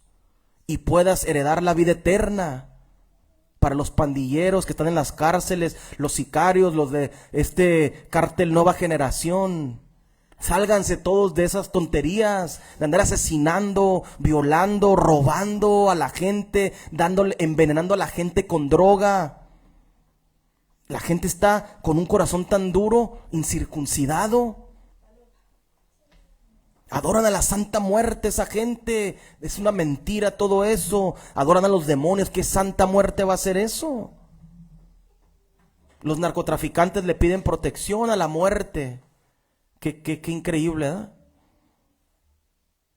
y puedas heredar la vida eterna. Para los pandilleros que están en las cárceles, los sicarios, los de este cártel Nueva Generación, sálganse todos de esas tonterías, de andar asesinando, violando, robando a la gente, envenenando a la gente con droga. La gente está con un corazón tan duro, incircuncidado. Adoran a la Santa Muerte esa gente. Es una mentira todo eso. Adoran a los demonios. ¿Qué Santa Muerte va a ser eso? Los narcotraficantes le piden protección a la muerte. Qué increíble, ¿eh?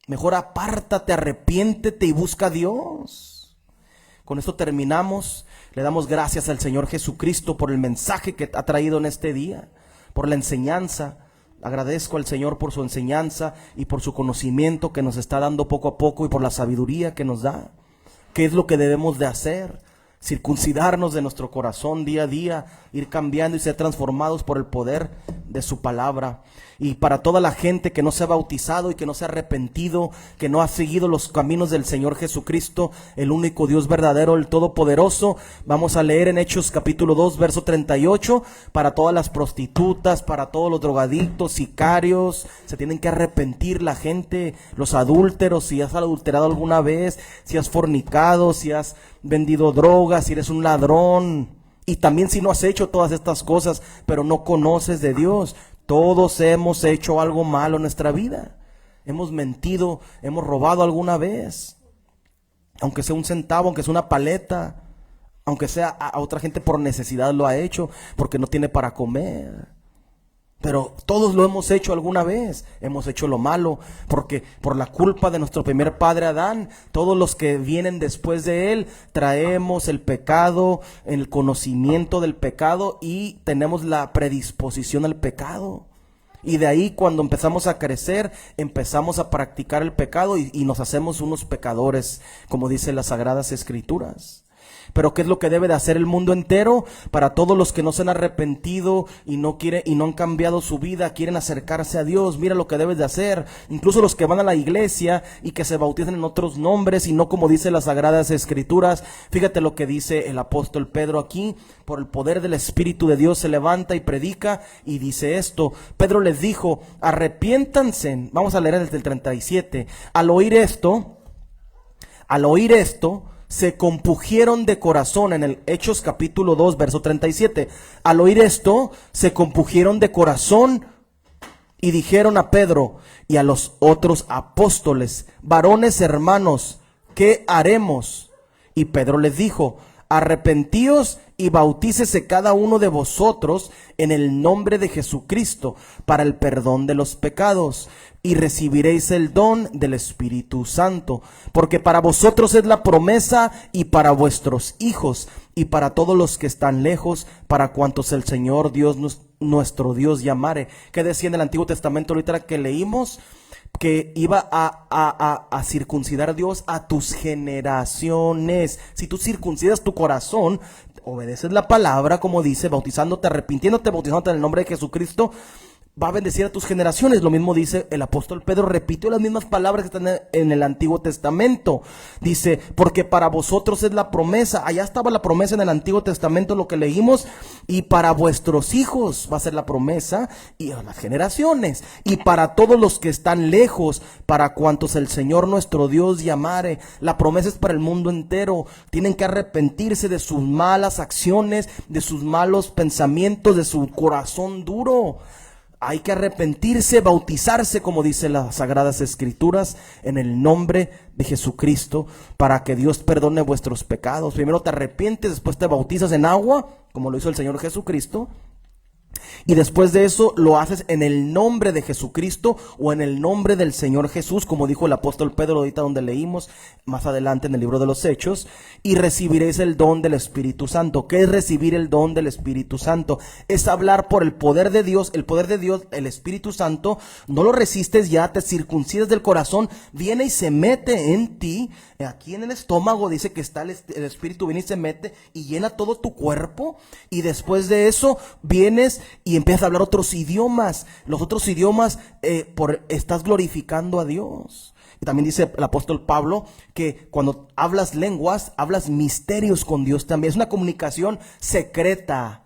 Mejor apártate, arrepiéntete y busca a Dios. Con esto terminamos. Le damos gracias al Señor Jesucristo por el mensaje que ha traído en este día, por la enseñanza. Agradezco al Señor por su enseñanza y por su conocimiento que nos está dando poco a poco y por la sabiduría que nos da. ¿Qué es lo que debemos de hacer? Circuncidarnos de nuestro corazón día a día, ir cambiando y ser transformados por el poder de su palabra. Y para toda la gente que no se ha bautizado y que no se ha arrepentido, que no ha seguido los caminos del Señor Jesucristo, el único Dios verdadero, el Todopoderoso, vamos a leer en Hechos capítulo 2, verso 38, para todas las prostitutas, para todos los drogadictos, sicarios, se tienen que arrepentir la gente, los adúlteros, si has adulterado alguna vez, si has fornicado, si has vendido drogas, si eres un ladrón, y también si no has hecho todas estas cosas, pero no conoces de Dios. Todos hemos hecho algo malo en nuestra vida. Hemos mentido, hemos robado alguna vez. Aunque sea un centavo, aunque sea una paleta, aunque sea a otra gente por necesidad lo ha hecho, porque no tiene para comer. Pero todos lo hemos hecho alguna vez. Hemos hecho lo malo, porque por la culpa de nuestro primer padre Adán, todos los que vienen después de él, traemos el pecado, el conocimiento del pecado y tenemos la predisposición al pecado. Y de ahí cuando empezamos a crecer, empezamos a practicar el pecado y nos hacemos unos pecadores, como dicen las Sagradas Escrituras. Pero ¿qué es lo que debe de hacer el mundo entero? Para todos los que no se han arrepentido y no han cambiado su vida, quieren acercarse a Dios, mira lo que debes de hacer. Incluso los que van a la iglesia y que se bautizan en otros nombres y no como dice las Sagradas Escrituras. Fíjate lo que dice el apóstol Pedro aquí. Por el poder del Espíritu de Dios se levanta y predica y dice esto. Pedro les dijo, arrepiéntanse. Vamos a leer desde el 37. Al oír esto, se compungieron de corazón, en el Hechos capítulo 2, verso 37. Al oír esto, se compungieron de corazón y dijeron a Pedro y a los otros apóstoles, varones hermanos, ¿qué haremos? Y Pedro les dijo, arrepentíos y bautícese cada uno de vosotros en el nombre de Jesucristo para el perdón de los pecados, y recibiréis el don del Espíritu Santo, porque para vosotros es la promesa y para vuestros hijos y para todos los que están lejos, para cuantos el Señor Dios nuestro Dios llamare. ¿Qué decía en el Antiguo Testamento ahorita que leímos? Que iba a circuncidar Dios a tus generaciones. Si tú circuncidas tu corazón, obedeces la palabra, como dice, bautizándote, arrepintiéndote, bautizándote en el nombre de Jesucristo, va a bendecir a tus generaciones. Lo mismo dice el apóstol Pedro, repitió las mismas palabras que están en el Antiguo Testamento. Dice, porque para vosotros es la promesa. Allá estaba la promesa en el Antiguo Testamento, lo que leímos, y para vuestros hijos va a ser la promesa, y a las generaciones, y para todos los que están lejos, para cuantos el Señor nuestro Dios llamare. La promesa es para el mundo entero. Tienen que arrepentirse de sus malas acciones, de sus malos pensamientos, de su corazón duro. Hay que arrepentirse, bautizarse, como dice las Sagradas Escrituras, en el nombre de Jesucristo, para que Dios perdone vuestros pecados. Primero te arrepientes, después te bautizas en agua, como lo hizo el Señor Jesucristo, Y después de eso lo haces en el nombre de Jesucristo o en el nombre del Señor Jesús, como dijo el apóstol Pedro ahorita donde leímos más adelante en el libro de los Hechos, y recibiréis el don del Espíritu Santo. ¿Qué es recibir el don del Espíritu Santo? Es hablar por el poder de Dios. El poder de Dios, el Espíritu Santo, no lo resistes ya, te circuncidas del corazón, viene y se mete en ti, aquí en el estómago dice que está el Espíritu, viene y se mete y llena todo tu cuerpo, y después de eso vienes y empiezas a hablar otros idiomas. Los otros idiomas, estás glorificando a Dios. Y también dice el apóstol Pablo que cuando hablas lenguas, hablas misterios con Dios también. Es una comunicación secreta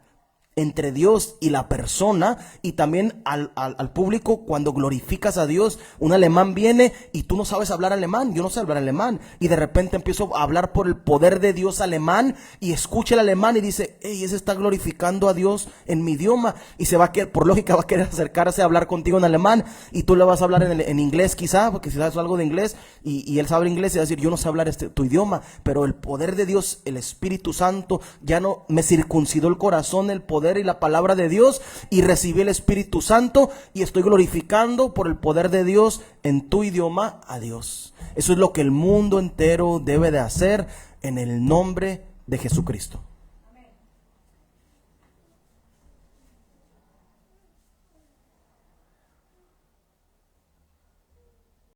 entre Dios y la persona, y también al público. Cuando glorificas a Dios, un alemán viene y tú no sabes hablar alemán, yo no sé hablar alemán, y de repente empiezo a hablar por el poder de Dios alemán, y escucha el alemán y dice, hey, ese está glorificando a Dios en mi idioma, y se va a querer, por lógica va a querer acercarse a hablar contigo en alemán, y tú le vas a hablar en inglés quizá, porque si sabes algo de inglés, y él sabe inglés, y va a decir, yo no sé hablar tu idioma, pero el poder de Dios, el Espíritu Santo, ya no me circuncidó el corazón, el poder y la palabra de Dios, y recibí el Espíritu Santo y estoy glorificando por el poder de Dios en tu idioma a Dios. Eso es lo que el mundo entero debe de hacer en el nombre de Jesucristo.